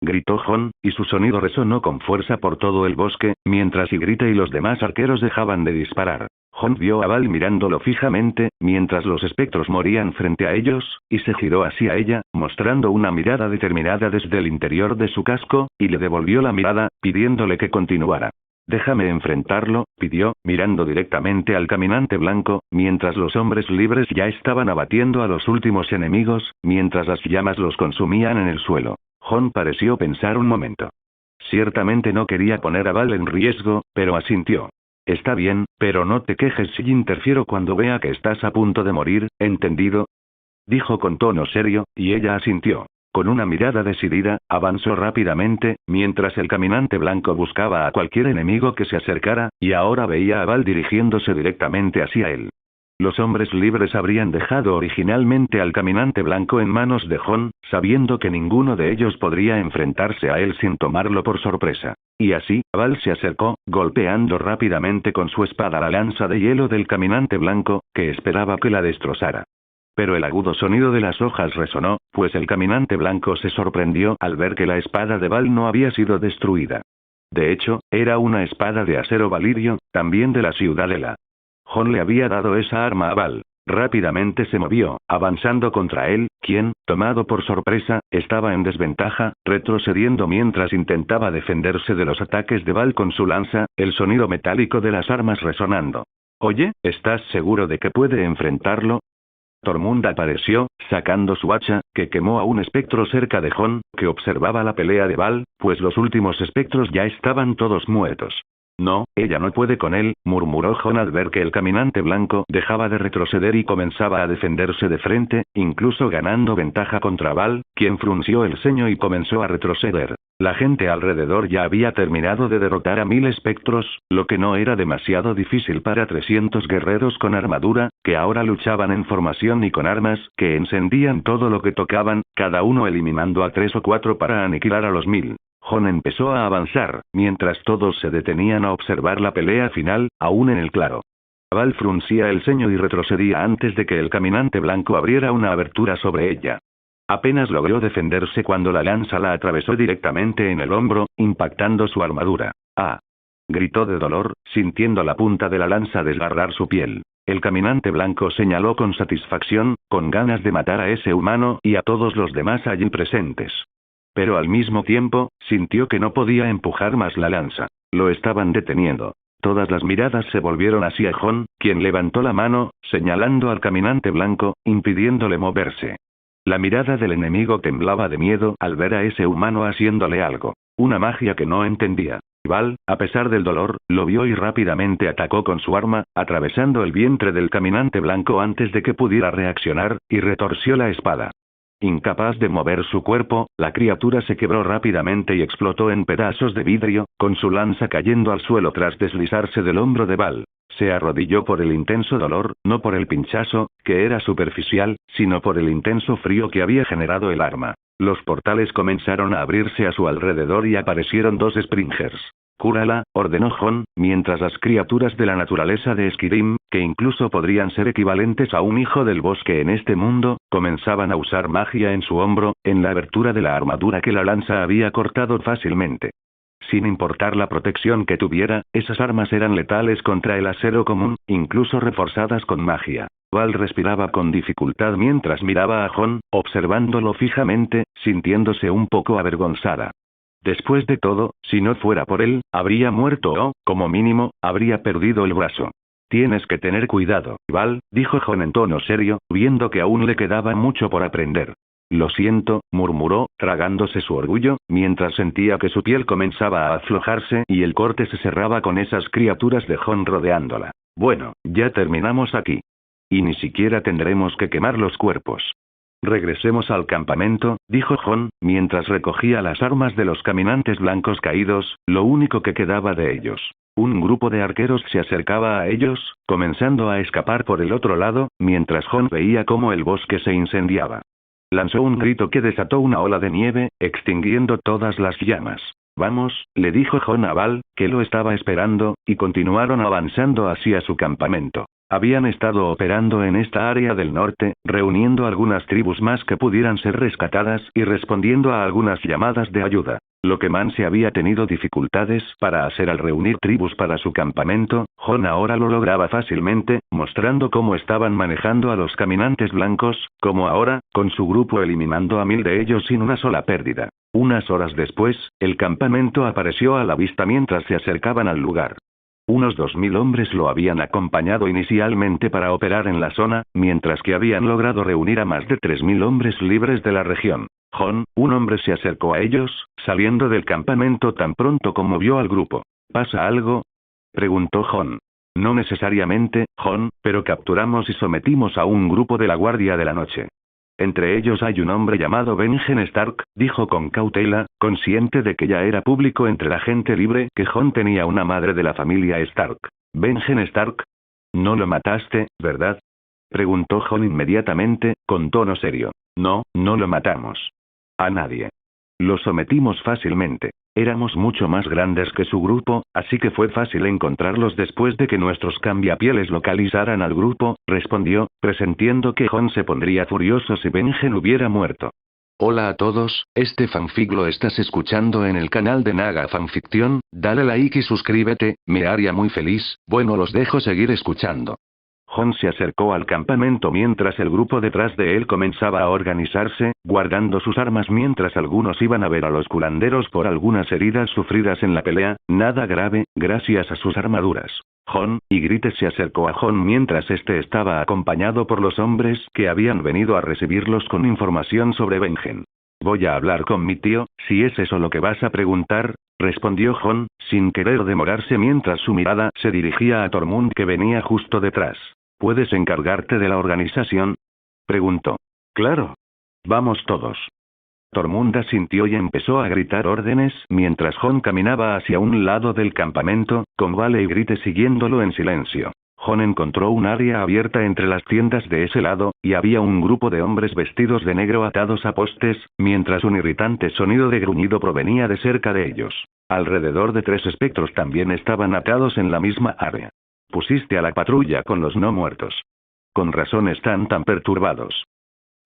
gritó Jon, y su sonido resonó con fuerza por todo el bosque, mientras Ygritte y los demás arqueros dejaban de disparar. Jon vio a Val mirándolo fijamente, mientras los espectros morían frente a ellos, y se giró hacia ella, mostrando una mirada determinada desde el interior de su casco, y le devolvió la mirada, pidiéndole que continuara. «Déjame enfrentarlo», pidió, mirando directamente al caminante blanco, mientras los hombres libres ya estaban abatiendo a los últimos enemigos, mientras las llamas los consumían en el suelo. Jon pareció pensar un momento. Ciertamente no quería poner a Val en riesgo, pero asintió. «Está bien, pero no te quejes si interfiero cuando vea que estás a punto de morir, ¿entendido?», dijo con tono serio, y ella asintió. Con una mirada decidida, avanzó rápidamente, mientras el caminante blanco buscaba a cualquier enemigo que se acercara, y ahora veía a Val dirigiéndose directamente hacia él. Los hombres libres habrían dejado originalmente al caminante blanco en manos de Jon, sabiendo que ninguno de ellos podría enfrentarse a él sin tomarlo por sorpresa. Y así, Val se acercó, golpeando rápidamente con su espada la lanza de hielo del caminante blanco, que esperaba que la destrozara. Pero el agudo sonido de las hojas resonó, pues el caminante blanco se sorprendió al ver que la espada de Val no había sido destruida. De hecho, era una espada de acero valirio, también de la ciudadela. Jon le había dado esa arma a Val. Rápidamente se movió, avanzando contra él, quien, tomado por sorpresa, estaba en desventaja, retrocediendo mientras intentaba defenderse de los ataques de Val con su lanza, el sonido metálico de las armas resonando. «Oye, ¿estás seguro de que puede enfrentarlo?». Tormund apareció, sacando su hacha, que quemó a un espectro cerca de Jon, que observaba la pelea de Val, pues los últimos espectros ya estaban todos muertos. «No, ella no puede con él», murmuró Jon al ver que el caminante blanco dejaba de retroceder y comenzaba a defenderse de frente, incluso ganando ventaja contra Val, quien frunció el ceño y comenzó a retroceder. La gente alrededor ya había terminado de derrotar a 1000 espectros, lo que no era demasiado difícil para 300 guerreros con armadura, que ahora luchaban en formación y con armas que encendían todo lo que tocaban, cada uno eliminando a 3 o 4 para aniquilar a los 1000. Jon empezó a avanzar, mientras todos se detenían a observar la pelea final, aún en el claro. Val fruncía el ceño y retrocedía antes de que el caminante blanco abriera una abertura sobre ella. Apenas logró defenderse cuando la lanza la atravesó directamente en el hombro, impactando su armadura. ¡Ah! Gritó de dolor, sintiendo la punta de la lanza desgarrar su piel. El caminante blanco señaló con satisfacción, con ganas de matar a ese humano y a todos los demás allí presentes. Pero al mismo tiempo, sintió que no podía empujar más la lanza. Lo estaban deteniendo. Todas las miradas se volvieron hacia Jon, quien levantó la mano, señalando al caminante blanco, impidiéndole moverse. La mirada del enemigo temblaba de miedo al ver a ese humano haciéndole algo. Una magia que no entendía. Val, a pesar del dolor, lo vio y rápidamente atacó con su arma, atravesando el vientre del caminante blanco antes de que pudiera reaccionar, y retorció la espada. Incapaz de mover su cuerpo, la criatura se quebró rápidamente y explotó en pedazos de vidrio, con su lanza cayendo al suelo tras deslizarse del hombro de Val. Se arrodilló por el intenso dolor, no por el pinchazo, que era superficial, sino por el intenso frío que había generado el arma. Los portales comenzaron a abrirse a su alrededor y aparecieron dos Springers. «Cúrala», ordenó Jon, mientras las criaturas de la naturaleza de Skyrim, que incluso podrían ser equivalentes a un hijo del bosque en este mundo, comenzaban a usar magia en su hombro, en la abertura de la armadura que la lanza había cortado fácilmente. Sin importar la protección que tuviera, esas armas eran letales contra el acero común, incluso reforzadas con magia. Val respiraba con dificultad mientras miraba a Jon, observándolo fijamente, sintiéndose un poco avergonzada. Después de todo, si no fuera por él, habría muerto o, como mínimo, habría perdido el brazo. Tienes que tener cuidado, Val, dijo Jon en tono serio, viendo que aún le quedaba mucho por aprender. Lo siento, murmuró, tragándose su orgullo, mientras sentía que su piel comenzaba a aflojarse y el corte se cerraba con esas criaturas de Jon rodeándola. Bueno, ya terminamos aquí. Y ni siquiera tendremos que quemar los cuerpos. Regresemos al campamento, dijo Jon, mientras recogía las armas de los caminantes blancos caídos, lo único que quedaba de ellos. Un grupo de arqueros se acercaba a ellos, comenzando a escapar por el otro lado, mientras Jon veía cómo el bosque se incendiaba. Lanzó un grito que desató una ola de nieve, extinguiendo todas las llamas. Vamos, le dijo Jon a Val, que lo estaba esperando, y continuaron avanzando hacia su campamento. Habían estado operando en esta área del norte, reuniendo algunas tribus más que pudieran ser rescatadas y respondiendo a algunas llamadas de ayuda. Lo que Mance había tenido dificultades para hacer al reunir tribus para su campamento, Jon ahora lo lograba fácilmente, mostrando cómo estaban manejando a los caminantes blancos, como ahora, con su grupo eliminando a 1000 de ellos sin una sola pérdida. Unas horas después, el campamento apareció a la vista mientras se acercaban al lugar. Unos 2000 hombres lo habían acompañado inicialmente para operar en la zona, mientras que habían logrado reunir a más de 3000 hombres libres de la región. Jon, un hombre se acercó a ellos, saliendo del campamento tan pronto como vio al grupo. ¿Pasa algo?, preguntó Jon. No necesariamente, Jon, pero capturamos y sometimos a un grupo de la Guardia de la Noche. Entre ellos hay un hombre llamado Benjen Stark, dijo con cautela, consciente de que ya era público entre la gente libre que Jon tenía una madre de la familia Stark. ¿Benjen Stark? No lo mataste, ¿verdad?, preguntó Jon inmediatamente, con tono serio. No, no lo matamos. A nadie. Lo sometimos fácilmente. Éramos mucho más grandes que su grupo, así que fue fácil encontrarlos después de que nuestros cambiapieles localizaran al grupo, respondió, presintiendo que Jon se pondría furioso si Benjen hubiera muerto. Hola a todos, este fanfic lo estás escuchando en el canal de Naga Fanfiction, dale like y suscríbete, me haría muy feliz. Bueno, los dejo seguir escuchando. Jon se acercó al campamento mientras el grupo detrás de él comenzaba a organizarse, guardando sus armas mientras algunos iban a ver a los curanderos por algunas heridas sufridas en la pelea, nada grave, gracias a sus armaduras. Jon, y Grite se acercó a Jon mientras este estaba acompañado por los hombres que habían venido a recibirlos con información sobre Benjen. Voy a hablar con mi tío, si es eso lo que vas a preguntar, respondió Jon, sin querer demorarse mientras su mirada se dirigía a Tormund que venía justo detrás. ¿Puedes encargarte de la organización?, preguntó. Claro. Vamos todos. Tormund asintió y empezó a gritar órdenes mientras Jon caminaba hacia un lado del campamento, con Vale y Grite siguiéndolo en silencio. Jon encontró un área abierta entre las tiendas de ese lado, y había un grupo de hombres vestidos de negro atados a postes, mientras un irritante sonido de gruñido provenía de cerca de ellos. Alrededor de 3 espectros también estaban atados en la misma área. Pusiste a la patrulla con los no muertos. Con razón están tan perturbados.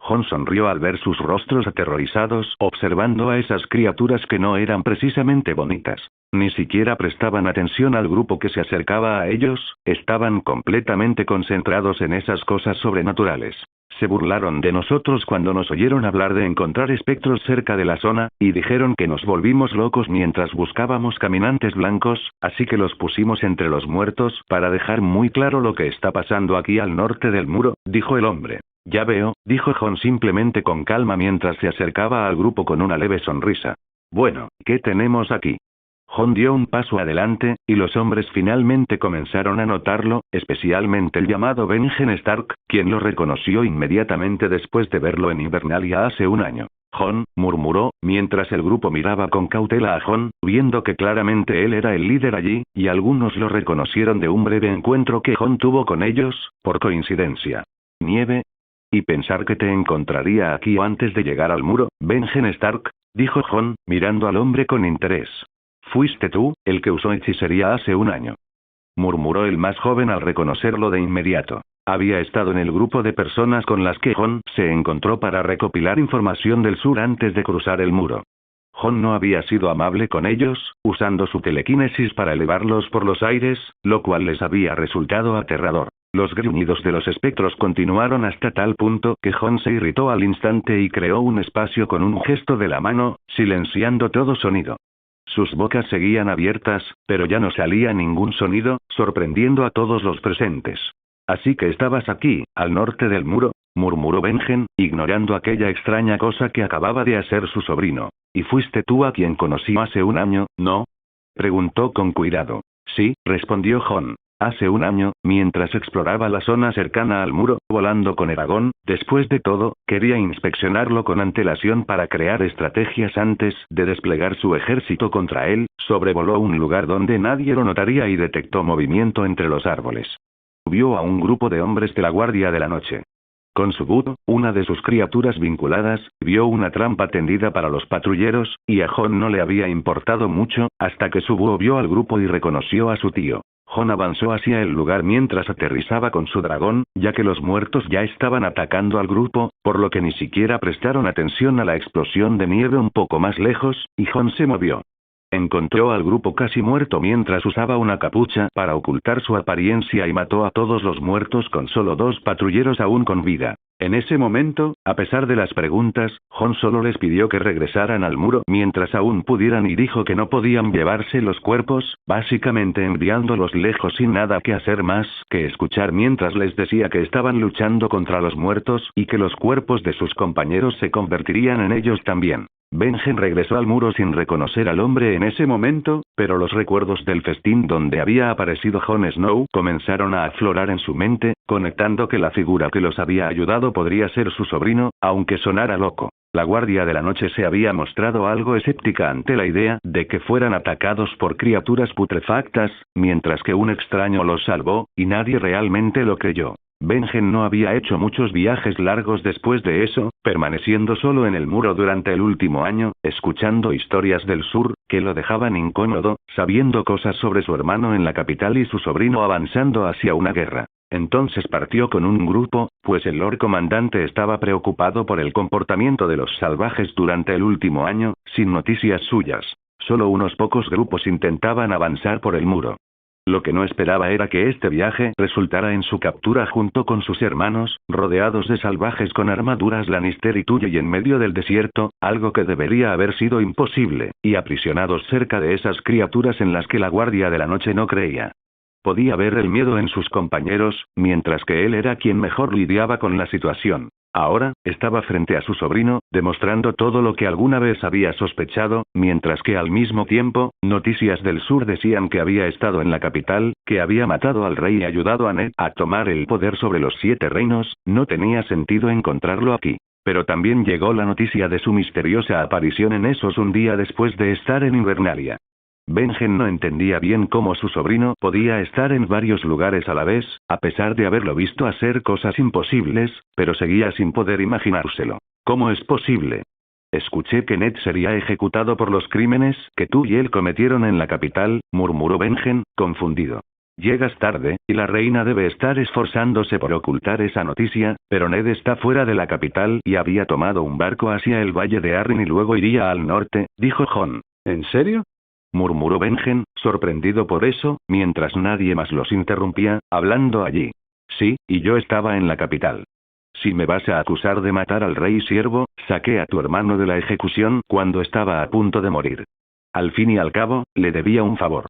Jon sonrió al ver sus rostros aterrorizados observando a esas criaturas que no eran precisamente bonitas. Ni siquiera prestaban atención al grupo que se acercaba a ellos, estaban completamente concentrados en esas cosas sobrenaturales. Se burlaron de nosotros cuando nos oyeron hablar de encontrar espectros cerca de la zona, y dijeron que nos volvimos locos mientras buscábamos caminantes blancos, así que los pusimos entre los muertos para dejar muy claro lo que está pasando aquí al norte del muro, dijo el hombre. Ya veo, dijo Jon simplemente con calma mientras se acercaba al grupo con una leve sonrisa. Bueno, ¿qué tenemos aquí? Jon dio un paso adelante, y los hombres finalmente comenzaron a notarlo, especialmente el llamado Benjen Stark, quien lo reconoció inmediatamente después de verlo en Invernalia hace un año. Jon, murmuró, mientras el grupo miraba con cautela a Jon, viendo que claramente él era el líder allí, y algunos lo reconocieron de un breve encuentro que Jon tuvo con ellos, por coincidencia. ¿Nieve? Y pensar que te encontraría aquí antes de llegar al muro, Benjen Stark, dijo Jon, mirando al hombre con interés. Fuiste tú, el que usó hechicería hace un año. Murmuró el más joven al reconocerlo de inmediato. Había estado en el grupo de personas con las que Jon se encontró para recopilar información del sur antes de cruzar el muro. Jon no había sido amable con ellos, usando su telequinesis para elevarlos por los aires, lo cual les había resultado aterrador. Los gruñidos de los espectros continuaron hasta tal punto que Jon se irritó al instante y creó un espacio con un gesto de la mano, silenciando todo sonido. Sus bocas seguían abiertas, pero ya no salía ningún sonido, sorprendiendo a todos los presentes. Así que estabas aquí, al norte del muro, murmuró Benjen, ignorando aquella extraña cosa que acababa de hacer su sobrino. ¿Y fuiste tú a quien conocí hace un año, no? Preguntó con cuidado. Sí, respondió Jon. Hace un año, mientras exploraba la zona cercana al muro, volando con Eragon, después de todo, quería inspeccionarlo con antelación para crear estrategias antes de desplegar su ejército contra él, sobrevoló un lugar donde nadie lo notaría y detectó movimiento entre los árboles. Vio a un grupo de hombres de la Guardia de la Noche. Con su búho, una de sus criaturas vinculadas, vio una trampa tendida para los patrulleros, y a Jon no le había importado mucho, hasta que su búho vio al grupo y reconoció a su tío. Jon avanzó hacia el lugar mientras aterrizaba con su dragón, ya que los muertos ya estaban atacando al grupo, por lo que ni siquiera prestaron atención a la explosión de nieve un poco más lejos, y Jon se movió. Encontró al grupo casi muerto mientras usaba una capucha para ocultar su apariencia y mató a todos los muertos con solo 2 patrulleros aún con vida. En ese momento, a pesar de las preguntas, Jon solo les pidió que regresaran al muro mientras aún pudieran y dijo que no podían llevarse los cuerpos, básicamente enviándolos lejos sin nada que hacer más que escuchar mientras les decía que estaban luchando contra los muertos y que los cuerpos de sus compañeros se convertirían en ellos también. Benjen regresó al muro sin reconocer al hombre en ese momento, pero los recuerdos del festín donde había aparecido Jon Snow comenzaron a aflorar en su mente, conectando que la figura que los había ayudado podría ser su sobrino, aunque sonara loco. La Guardia de la Noche se había mostrado algo escéptica ante la idea de que fueran atacados por criaturas putrefactas, mientras que un extraño los salvó, y nadie realmente lo creyó. Benjen no había hecho muchos viajes largos después de eso, permaneciendo solo en el muro durante el último año, escuchando historias del sur, que lo dejaban incómodo, sabiendo cosas sobre su hermano en la capital y su sobrino avanzando hacia una guerra. Entonces partió con un grupo, pues el Lord Comandante estaba preocupado por el comportamiento de los salvajes durante el último año, sin noticias suyas. Solo unos pocos grupos intentaban avanzar por el muro. Lo que no esperaba era que este viaje resultara en su captura junto con sus hermanos, rodeados de salvajes con armaduras Lannister y Tully y en medio del desierto, algo que debería haber sido imposible, y aprisionados cerca de esas criaturas en las que la Guardia de la Noche no creía. Podía ver el miedo en sus compañeros, mientras que él era quien mejor lidiaba con la situación. Ahora, estaba frente a su sobrino, demostrando todo lo que alguna vez había sospechado, mientras que al mismo tiempo, noticias del sur decían que había estado en la capital, que había matado al rey y ayudado a Ned a tomar el poder sobre los 7 reinos, no tenía sentido encontrarlo aquí. Pero también llegó la noticia de su misteriosa aparición en Essos un día después de estar en Invernalia. Benjen no entendía bien cómo su sobrino podía estar en varios lugares a la vez, a pesar de haberlo visto hacer cosas imposibles, pero seguía sin poder imaginárselo. ¿Cómo es posible? Escuché que Ned sería ejecutado por los crímenes que tú y él cometieron en la capital, murmuró Benjen, confundido. Llegas tarde, y la reina debe estar esforzándose por ocultar esa noticia, pero Ned está fuera de la capital y había tomado un barco hacia el valle de Arryn y luego iría al norte, dijo Jon. ¿En serio?, murmuró Benjen, sorprendido por eso, mientras nadie más los interrumpía, hablando allí. Sí, y yo estaba en la capital. Si me vas a acusar de matar al rey siervo, saqué a tu hermano de la ejecución cuando estaba a punto de morir. Al fin y al cabo, le debía un favor.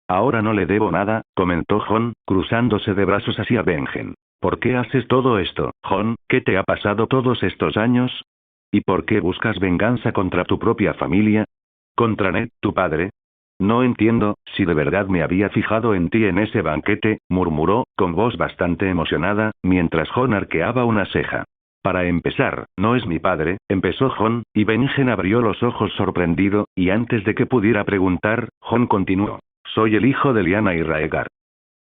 Ahora no le debo nada, comentó Jon, cruzándose de brazos hacia Benjen. ¿Por qué haces todo esto, Jon? ¿Qué te ha pasado todos estos años? ¿Y por qué buscas venganza contra tu propia familia? ¿Contra Ned, tu padre? No entiendo, si de verdad me había fijado en ti en ese banquete, murmuró, con voz bastante emocionada, mientras Jon arqueaba una ceja. Para empezar, no es mi padre, empezó Jon, y Benjen abrió los ojos sorprendido, y antes de que pudiera preguntar, Jon continuó. Soy el hijo de Lyanna y Raegar.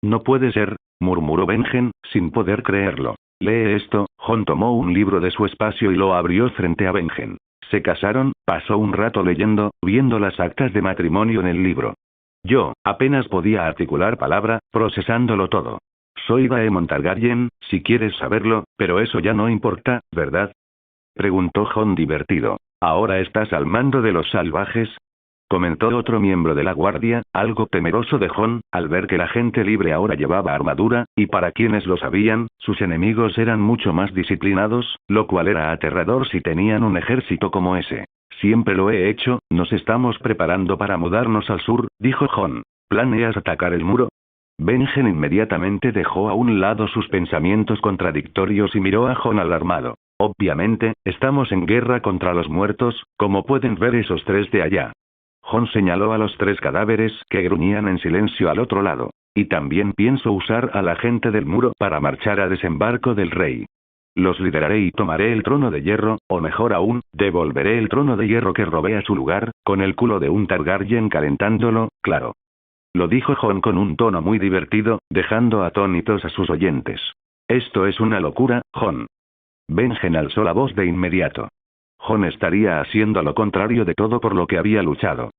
No puede ser, murmuró Benjen, sin poder creerlo. Lee esto. Jon tomó un libro de su espacio y lo abrió frente a Benjen. Se casaron, pasó un rato leyendo, viendo las actas de matrimonio en el libro. Yo, apenas podía articular palabra, procesándolo todo. Soy Daemon Targaryen, si quieres saberlo, pero eso ya no importa, ¿verdad? Preguntó Jon divertido. ¿Ahora estás al mando de los salvajes?, comentó otro miembro de la guardia, algo temeroso de Jon, al ver que la gente libre ahora llevaba armadura, y para quienes lo sabían, sus enemigos eran mucho más disciplinados, lo cual era aterrador si tenían un ejército como ese. Siempre lo he hecho, nos estamos preparando para mudarnos al sur, dijo Jon. ¿Planeas atacar el muro? Benjen inmediatamente dejó a un lado sus pensamientos contradictorios y miró a Jon alarmado. Obviamente, estamos en guerra contra los muertos, como pueden ver esos tres de allá. Jon señaló a los tres cadáveres que gruñían en silencio al otro lado. Y también pienso usar a la gente del muro para marchar a desembarco del rey. Los lideraré y tomaré el trono de hierro, o mejor aún, devolveré el trono de hierro que robé a su lugar, con el culo de un Targaryen calentándolo, claro. Lo dijo Jon con un tono muy divertido, dejando atónitos a sus oyentes. Esto es una locura, Jon. Benjen alzó la voz de inmediato. Jon estaría haciendo lo contrario de todo por lo que había luchado.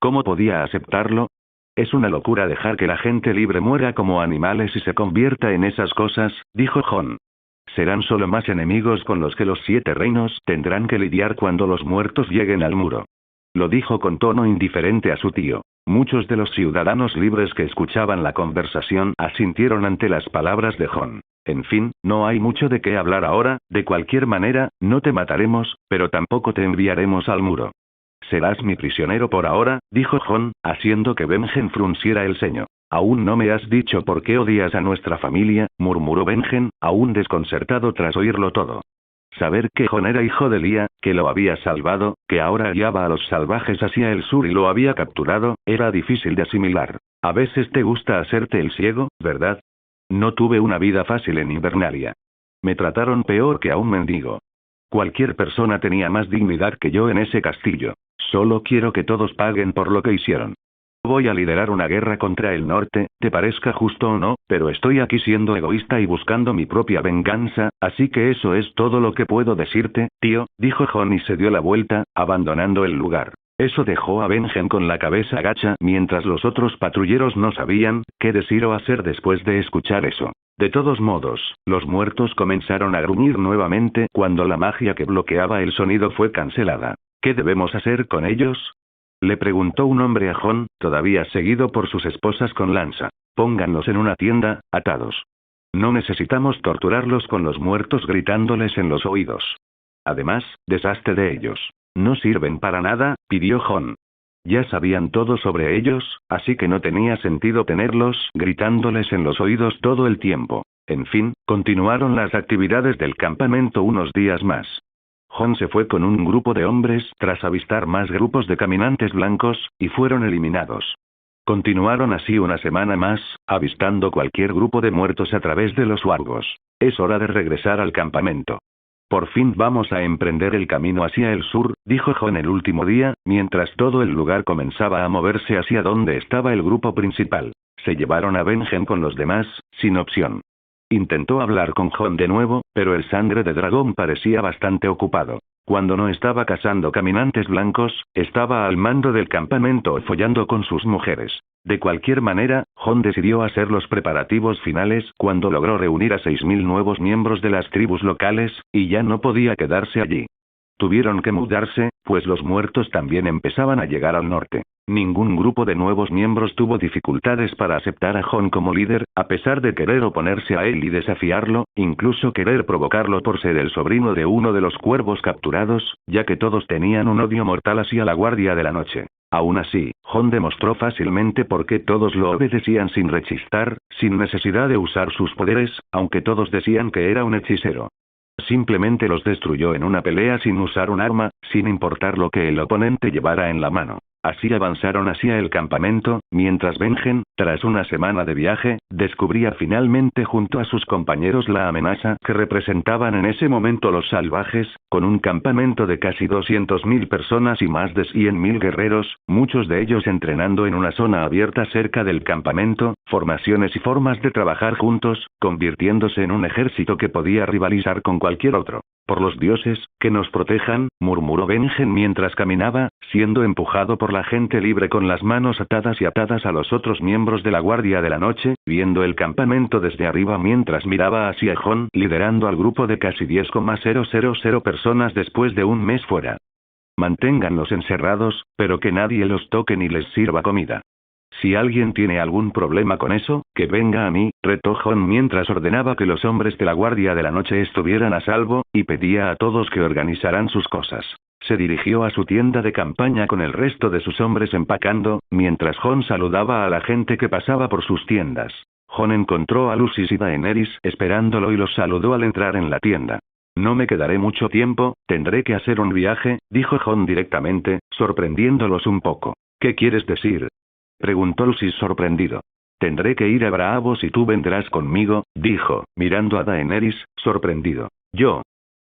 ¿Cómo podía aceptarlo? Es una locura dejar que la gente libre muera como animales y se convierta en esas cosas, dijo Jon. Serán solo más enemigos con los que los 7 reinos tendrán que lidiar cuando los muertos lleguen al muro. Lo dijo con tono indiferente a su tío. Muchos de los ciudadanos libres que escuchaban la conversación asintieron ante las palabras de Jon. En fin, no hay mucho de qué hablar ahora, de cualquier manera, no te mataremos, pero tampoco te enviaremos al muro. Serás mi prisionero por ahora, dijo Jon, haciendo que Benjen frunciera el ceño. Aún no me has dicho por qué odias a nuestra familia, murmuró Benjen, aún desconcertado tras oírlo todo. Saber que Jon era hijo de Lya, que lo había salvado, que ahora guiaba a los salvajes hacia el sur y lo había capturado, era difícil de asimilar. A veces te gusta hacerte el ciego, ¿verdad? No tuve una vida fácil en Invernalia. Me trataron peor que a un mendigo. Cualquier persona tenía más dignidad que yo en ese castillo. Solo quiero que todos paguen por lo que hicieron. Voy a liderar una guerra contra el norte, te parezca justo o no, pero estoy aquí siendo egoísta y buscando mi propia venganza, así que eso es todo lo que puedo decirte, tío, dijo Jon y se dio la vuelta, abandonando el lugar. Eso dejó a Benjen con la cabeza agacha mientras los otros patrulleros no sabían qué decir o hacer después de escuchar eso. De todos modos, los muertos comenzaron a gruñir nuevamente cuando la magia que bloqueaba el sonido fue cancelada. ¿Qué debemos hacer con ellos?, le preguntó un hombre a Jon, todavía seguido por sus esposas con lanza. Pónganlos en una tienda, atados. No necesitamos torturarlos con los muertos gritándoles en los oídos. Además, deshazte de ellos. No sirven para nada, pidió Jon. Ya sabían todo sobre ellos, así que no tenía sentido tenerlos gritándoles en los oídos todo el tiempo. En fin, continuaron las actividades del campamento unos días más. Jon se fue con un grupo de hombres tras avistar más grupos de caminantes blancos, y fueron eliminados. Continuaron así una semana más, avistando cualquier grupo de muertos a través de los wargos. Es hora de regresar al campamento. Por fin vamos a emprender el camino hacia el sur, dijo Jon el último día, mientras todo el lugar comenzaba a moverse hacia donde estaba el grupo principal. Se llevaron a Benjen con los demás, sin opción. Intentó hablar con Jon de nuevo, pero el sangre de dragón parecía bastante ocupado. Cuando no estaba cazando caminantes blancos, estaba al mando del campamento o follando con sus mujeres. De cualquier manera, Jon decidió hacer los preparativos finales cuando logró reunir a 6.000 nuevos miembros de las tribus locales, y ya no podía quedarse allí. Tuvieron que mudarse, pues los muertos también empezaban a llegar al norte. Ningún grupo de nuevos miembros tuvo dificultades para aceptar a Jon como líder, a pesar de querer oponerse a él y desafiarlo, incluso querer provocarlo por ser el sobrino de uno de los cuervos capturados, ya que todos tenían un odio mortal hacia la Guardia de la Noche. Aún así, Jon demostró fácilmente por qué todos lo obedecían sin rechistar, sin necesidad de usar sus poderes, aunque todos decían que era un hechicero. Simplemente los destruyó en una pelea sin usar un arma, sin importar lo que el oponente llevara en la mano. Así avanzaron hacia el campamento, mientras Benjen, tras una semana de viaje, descubría finalmente junto a sus compañeros la amenaza que representaban en ese momento los salvajes, con un campamento de casi 200.000 personas y más de 100.000 guerreros, muchos de ellos entrenando en una zona abierta cerca del campamento, formaciones y formas de trabajar juntos, convirtiéndose en un ejército que podía rivalizar con cualquier otro. Por los dioses, que nos protejan, murmuró Benjen mientras caminaba, siendo empujado por la gente libre con las manos atadas y atadas a los otros miembros de la Guardia de la Noche, viendo el campamento desde arriba mientras miraba hacia Jon, liderando al grupo de casi 10,000 personas después de un mes fuera. Manténganlos encerrados, pero que nadie los toque ni les sirva comida. Si alguien tiene algún problema con eso, que venga a mí, retó Jon mientras ordenaba que los hombres de la Guardia de la Noche estuvieran a salvo, y pedía a todos que organizaran sus cosas. Se dirigió a su tienda de campaña con el resto de sus hombres empacando, mientras Jon saludaba a la gente que pasaba por sus tiendas. Jon encontró a Lucis y Daenerys esperándolo y los saludó al entrar en la tienda. No me quedaré mucho tiempo, tendré que hacer un viaje, dijo Jon directamente, sorprendiéndolos un poco. ¿Qué quieres decir?, preguntó Lucis sorprendido. Tendré que ir a Braavos y tú vendrás conmigo, dijo, mirando a Daenerys, sorprendido. ¿Yo?,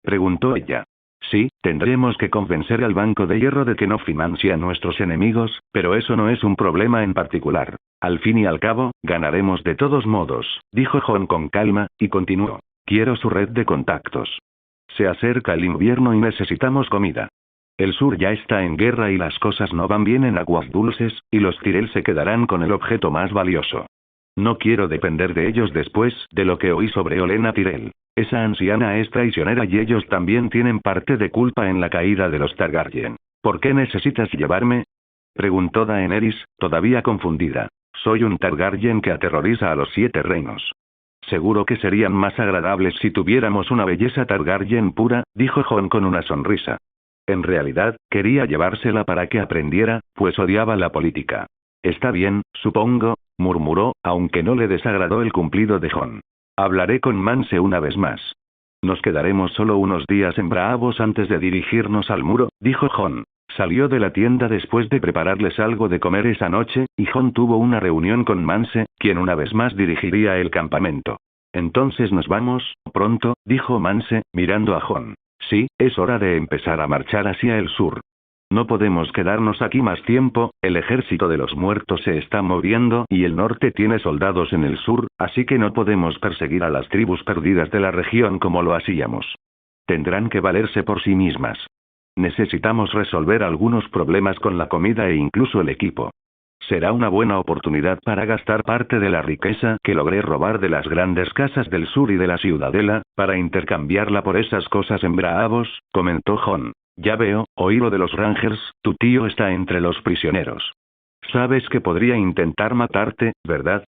preguntó ella. Sí, tendremos que convencer al Banco de Hierro de que no financie a nuestros enemigos, pero eso no es un problema en particular. Al fin y al cabo, ganaremos de todos modos, dijo Jon con calma, y continuó. Quiero su red de contactos. Se acerca el invierno y necesitamos comida. El sur ya está en guerra y las cosas no van bien en Aguas Dulces, y los Tyrell se quedarán con el objeto más valioso. No quiero depender de ellos después de lo que oí sobre Olenna Tyrell. Esa anciana es traicionera y ellos también tienen parte de culpa en la caída de los Targaryen. ¿Por qué necesitas llevarme?, preguntó Daenerys, todavía confundida. Soy un Targaryen que aterroriza a los 7 reinos. Seguro que serían más agradables si tuviéramos una belleza Targaryen pura, dijo Jon con una sonrisa. En realidad, quería llevársela para que aprendiera, pues odiaba la política. Está bien, supongo, murmuró, aunque no le desagradó el cumplido de Jon. Hablaré con Mance una vez más. Nos quedaremos solo unos días en Braavos antes de dirigirnos al muro, dijo Jon. Salió de la tienda después de prepararles algo de comer esa noche, y Jon tuvo una reunión con Mance, quien una vez más dirigiría el campamento. Entonces nos vamos, pronto, dijo Mance, mirando a Jon. Sí, es hora de empezar a marchar hacia el sur. No podemos quedarnos aquí más tiempo, el ejército de los muertos se está moviendo y el norte tiene soldados en el sur, así que no podemos perseguir a las tribus perdidas de la región como lo hacíamos. Tendrán que valerse por sí mismas. Necesitamos resolver algunos problemas con la comida e incluso el equipo. Será una buena oportunidad para gastar parte de la riqueza que logré robar de las grandes casas del sur y de la ciudadela, para intercambiarla por esas cosas en Braavos, comentó Jon. Ya veo, oí lo de los Rangers, tu tío está entre los prisioneros. Sabes que podría intentar matarte, ¿verdad?,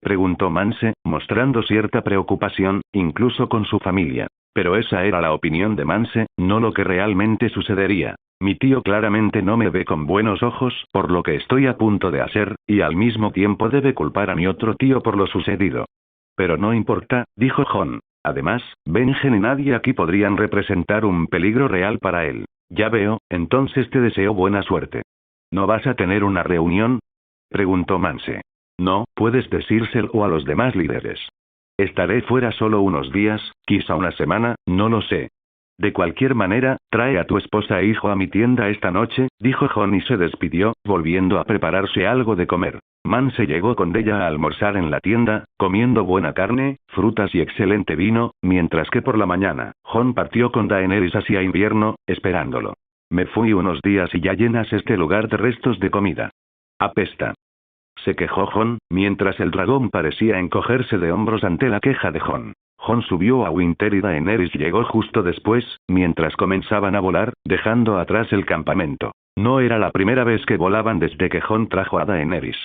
preguntó Mance, mostrando cierta preocupación, incluso con su familia. Pero esa era la opinión de Mance, no lo que realmente sucedería. Mi tío claramente no me ve con buenos ojos por lo que estoy a punto de hacer, y al mismo tiempo debe culpar a mi otro tío por lo sucedido. Pero no importa, dijo Jon. Además, Benjen y nadie aquí podrían representar un peligro real para él. Ya veo, entonces te deseo buena suerte. ¿No vas a tener una reunión?, preguntó Mance. No, puedes decírselo a los demás líderes. Estaré fuera solo unos días, quizá una semana, no lo sé. De cualquier manera, trae a tu esposa e hijo a mi tienda esta noche, dijo Jon y se despidió, volviendo a prepararse algo de comer. Man se llegó con ella a almorzar en la tienda, comiendo buena carne, frutas y excelente vino, mientras que por la mañana, Jon partió con Daenerys hacia invierno, esperándolo. Me fui unos días y ya llenas este lugar de restos de comida. Apesta. Se quejó Jon, mientras el dragón parecía encogerse de hombros ante la queja de Jon. Jon subió a Winter y Daenerys llegó justo después, mientras comenzaban a volar, dejando atrás el campamento. No era la primera vez que volaban desde que Jon trajo a Daenerys.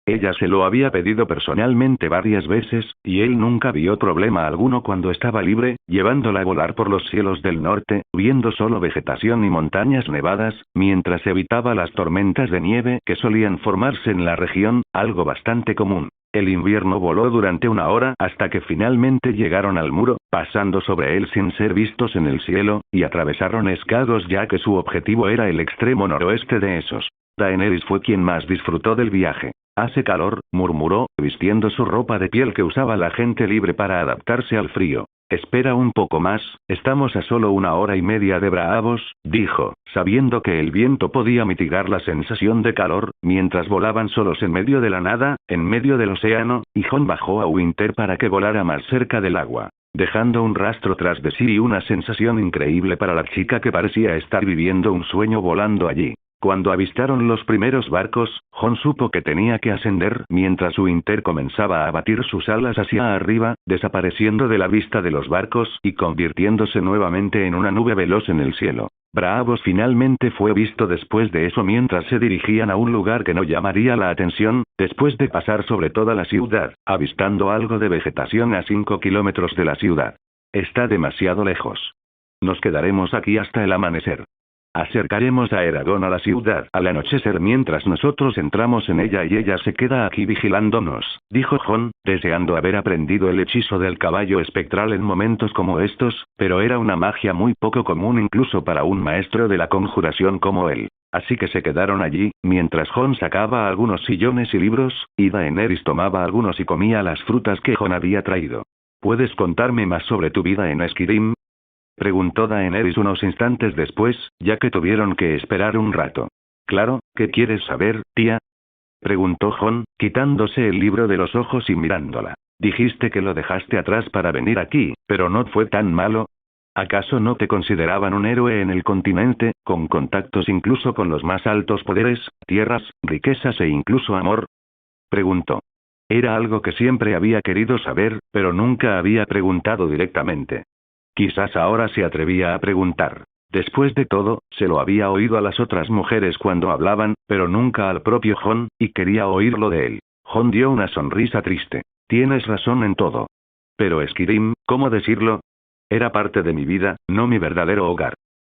Ella se lo había pedido personalmente varias veces, y él nunca vio problema alguno cuando estaba libre, llevándola a volar por los cielos del norte, viendo solo vegetación y montañas nevadas, mientras evitaba las tormentas de nieve que solían formarse en la región, algo bastante común. El invierno voló durante una hora hasta que finalmente llegaron al muro, pasando sobre él sin ser vistos en el cielo, y atravesaron escados ya que su objetivo era el extremo noroeste de esos. Daenerys fue quien más disfrutó del viaje. Hace calor, murmuró, vistiendo su ropa de piel que usaba la gente libre para adaptarse al frío. Espera un poco más, estamos a solo 1 hora y media de Braavos, dijo, sabiendo que el viento podía mitigar la sensación de calor, mientras volaban solos en medio de la nada, en medio del océano, y Jon bajó a Winter para que volara más cerca del agua, dejando un rastro tras de sí y una sensación increíble para la chica que parecía estar viviendo un sueño volando allí. Cuando avistaron los primeros barcos, Jon supo que tenía que ascender mientras Winter comenzaba a batir sus alas hacia arriba, desapareciendo de la vista de los barcos y convirtiéndose nuevamente en una nube veloz en el cielo. Braavos finalmente fue visto después de eso mientras se dirigían a un lugar que no llamaría la atención, después de pasar sobre toda la ciudad, avistando algo de vegetación a 5 kilómetros de la ciudad. Está demasiado lejos. Nos quedaremos aquí hasta el amanecer. Acercaremos a Eragon a la ciudad al anochecer mientras nosotros entramos en ella y ella se queda aquí vigilándonos, dijo Jon, deseando haber aprendido el hechizo del caballo espectral en momentos como estos, pero era una magia muy poco común incluso para un maestro de la conjuración como él. Así que se quedaron allí, mientras Jon sacaba algunos sillones y libros, y Daenerys tomaba algunos y comía las frutas que Jon había traído. ¿Puedes contarme más sobre tu vida en Skyrim?, preguntó Daenerys unos instantes después, ya que tuvieron que esperar un rato. Claro, ¿qué quieres saber, tía?, preguntó Jon, quitándose el libro de los ojos y mirándola. Dijiste que lo dejaste atrás para venir aquí, pero no fue tan malo. ¿Acaso no te consideraban un héroe en el continente, con contactos incluso con los más altos poderes, tierras, riquezas e incluso amor?, preguntó. Era algo que siempre había querido saber, pero nunca había preguntado directamente. Quizás ahora se atrevía a preguntar. Después de todo, se lo había oído a las otras mujeres cuando hablaban, pero nunca al propio Jon, y quería oírlo de él. Jon dio una sonrisa triste. Tienes razón en todo. Pero Skyrim, ¿cómo decirlo? Era parte de mi vida, no mi verdadero hogar.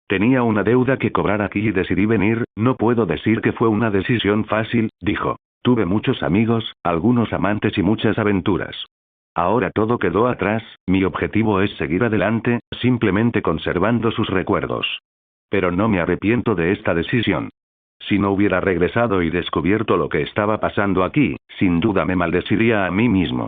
Tenía una deuda que cobrar aquí y decidí venir, no puedo decir que fue una decisión fácil, dijo. Tuve muchos amigos, algunos amantes y muchas aventuras. Ahora todo quedó atrás, mi objetivo es seguir adelante, simplemente conservando sus recuerdos. Pero no me arrepiento de esta decisión. Si no hubiera regresado y descubierto lo que estaba pasando aquí, sin duda me maldeciría a mí mismo.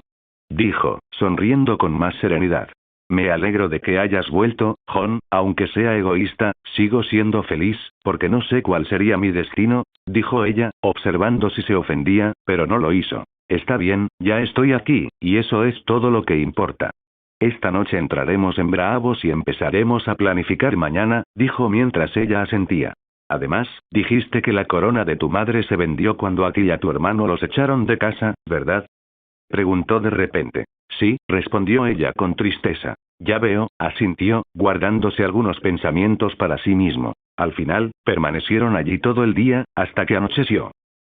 Dijo, sonriendo con más serenidad. Me alegro de que hayas vuelto, Jon, aunque sea egoísta, sigo siendo feliz, porque no sé cuál sería mi destino, dijo ella, observando si se ofendía, pero no lo hizo. Está bien, ya estoy aquí, y eso es todo lo que importa. Esta noche entraremos en Braavos y empezaremos a planificar mañana, dijo mientras ella asentía. Además, dijiste que la corona de tu madre se vendió cuando a ti y a tu hermano los echaron de casa, ¿verdad?, preguntó de repente. Sí, respondió ella con tristeza. Ya veo, asintió, guardándose algunos pensamientos para sí mismo. Al final, permanecieron allí todo el día, hasta que anocheció.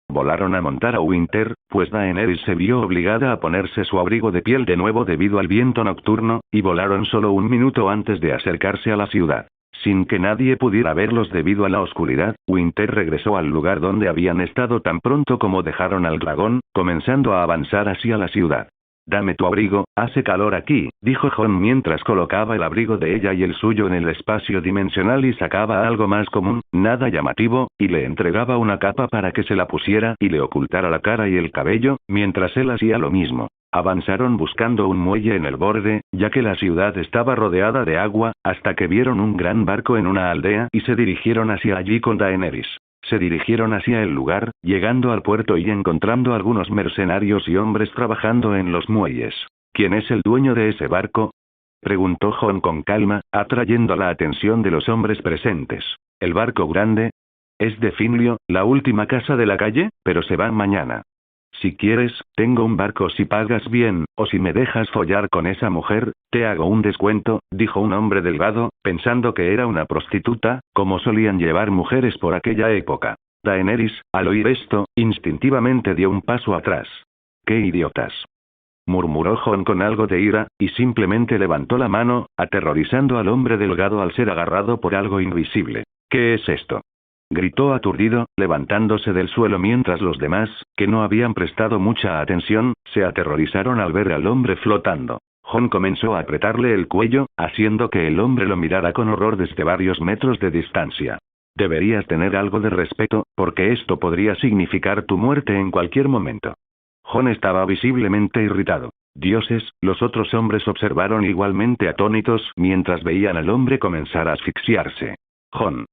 Volaron a montar a Winter, pues Daenerys se vio obligada a ponerse su abrigo de piel de nuevo debido al viento nocturno, y volaron solo un minuto antes de acercarse a la ciudad. Sin que nadie pudiera verlos debido a la oscuridad, Winter regresó al lugar donde habían estado tan pronto como dejaron al dragón, comenzando a avanzar hacia la ciudad. Dame tu abrigo, hace calor aquí, dijo Jon mientras colocaba el abrigo de ella y el suyo en el espacio dimensional y sacaba algo más común, nada llamativo, y le entregaba una capa para que se la pusiera y le ocultara la cara y el cabello, mientras él hacía lo mismo. Avanzaron buscando un muelle en el borde, ya que la ciudad estaba rodeada de agua, hasta que vieron un gran barco en una aldea y se dirigieron hacia allí con Daenerys. Se dirigieron hacia el lugar, llegando al puerto y encontrando algunos mercenarios y hombres trabajando en los muelles. ¿Quién es el dueño de ese barco?, preguntó Jon con calma, atrayendo la atención de los hombres presentes. ¿El barco grande? Es de Finlio, la última casa de la calle, pero se van mañana. Si quieres, tengo un barco si pagas bien, o si me dejas follar con esa mujer, te hago un descuento, dijo un hombre delgado, pensando que era una prostituta, como solían llevar mujeres por aquella época. Daenerys, al oír esto, instintivamente dio un paso atrás. ¡Qué idiotas!, murmuró Jon con algo de ira, y simplemente levantó la mano, aterrorizando al hombre delgado al ser agarrado por algo invisible. ¿Qué es esto?, gritó aturdido, levantándose del suelo mientras los demás, que no habían prestado mucha atención, se aterrorizaron al ver al hombre flotando. Jon comenzó a apretarle el cuello, haciendo que el hombre lo mirara con horror desde varios metros de distancia. Deberías tener algo de respeto, porque esto podría significar tu muerte en cualquier momento. Jon estaba visiblemente irritado. Dioses, los otros hombres observaron igualmente atónitos mientras veían al hombre comenzar a asfixiarse. Jon.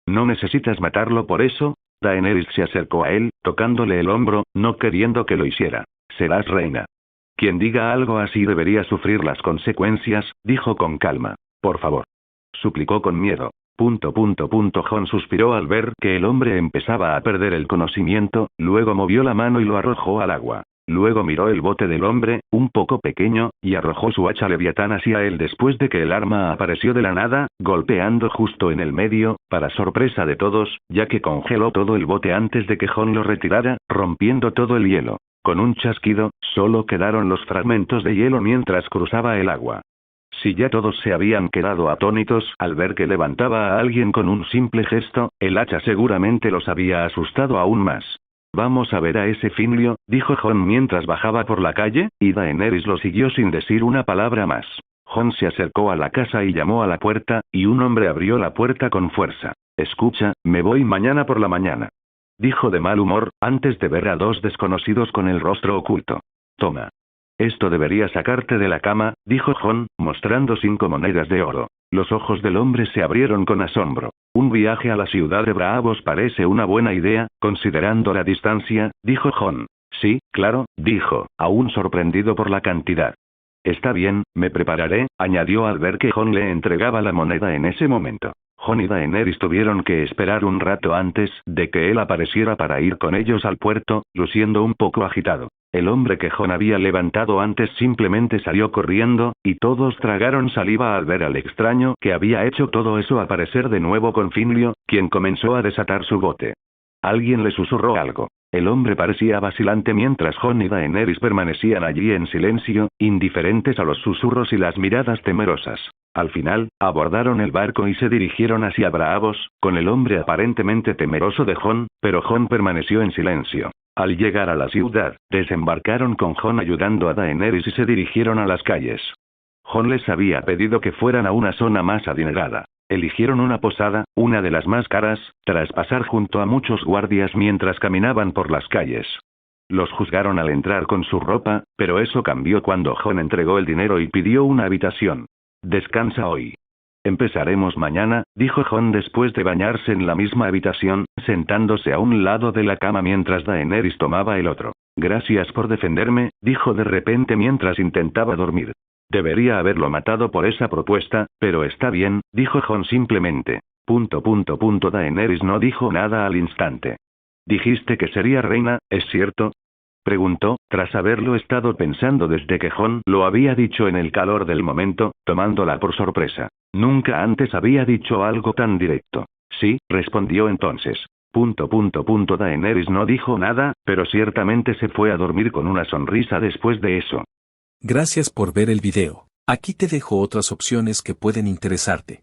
¿No necesitas matarlo por eso? Daenerys se acercó a él, tocándole el hombro, no queriendo que lo hiciera. Serás reina. Quien diga algo así debería sufrir las consecuencias, dijo con calma. Por favor. Suplicó con miedo. Jon suspiró al ver que el hombre empezaba a perder el conocimiento, luego movió la mano y lo arrojó al agua. Luego miró el bote del hombre, un poco pequeño, y arrojó su hacha leviatán hacia él después de que el arma apareció de la nada, golpeando justo en el medio, para sorpresa de todos, ya que congeló todo el bote antes de que Jon lo retirara, rompiendo todo el hielo. Con un chasquido, solo quedaron los fragmentos de hielo mientras cruzaba el agua. Si ya todos se habían quedado atónitos al ver que levantaba a alguien con un simple gesto, el hacha seguramente los había asustado aún más. Vamos a ver a ese Finlio, dijo Jon mientras bajaba por la calle, y Daenerys lo siguió sin decir una palabra más. Jon se acercó a la casa y llamó a la puerta, y un hombre abrió la puerta con fuerza. Escucha, me voy mañana por la mañana, dijo de mal humor, antes de ver a dos desconocidos con el rostro oculto. Toma. Esto debería sacarte de la cama, dijo Jon, mostrando 5 monedas de oro. Los ojos del hombre se abrieron con asombro. Un viaje a la ciudad de Braavos parece una buena idea, considerando la distancia, dijo Jon. Sí, claro, dijo, aún sorprendido por la cantidad. Está bien, me prepararé, añadió al ver que Jon le entregaba la moneda en ese momento. Jon y Daenerys tuvieron que esperar un rato antes de que él apareciera para ir con ellos al puerto, luciendo un poco agitado. El hombre que Jon había levantado antes simplemente salió corriendo, y todos tragaron saliva al ver al extraño que había hecho todo eso aparecer de nuevo con Finlio, quien comenzó a desatar su bote. Alguien le susurró algo. El hombre parecía vacilante mientras Jon y Daenerys permanecían allí en silencio, indiferentes a los susurros y las miradas temerosas. Al final, abordaron el barco y se dirigieron hacia Braavos, con el hombre aparentemente temeroso de Jon, pero Jon permaneció en silencio. Al llegar a la ciudad, desembarcaron con Jon ayudando a Daenerys y se dirigieron a las calles. Jon les había pedido que fueran a una zona más adinerada. Eligieron una posada, una de las más caras, tras pasar junto a muchos guardias mientras caminaban por las calles. Los juzgaron al entrar con su ropa, pero eso cambió cuando Jon entregó el dinero y pidió una habitación. Descansa hoy. Empezaremos mañana, dijo Jon después de bañarse en la misma habitación, sentándose a un lado de la cama mientras Daenerys tomaba el otro. Gracias por defenderme, dijo de repente mientras intentaba dormir. Debería haberlo matado por esa propuesta, pero está bien, dijo Jon simplemente. Daenerys no dijo nada al instante. Dijiste que sería reina, ¿es cierto?, preguntó, tras haberlo estado pensando desde que Jon lo había dicho en el calor del momento, tomándola por sorpresa. Nunca antes había dicho algo tan directo. Sí, respondió entonces. Daenerys no dijo nada, pero ciertamente se fue a dormir con una sonrisa después de eso. Gracias por ver el video. Aquí te dejo otras opciones que pueden interesarte.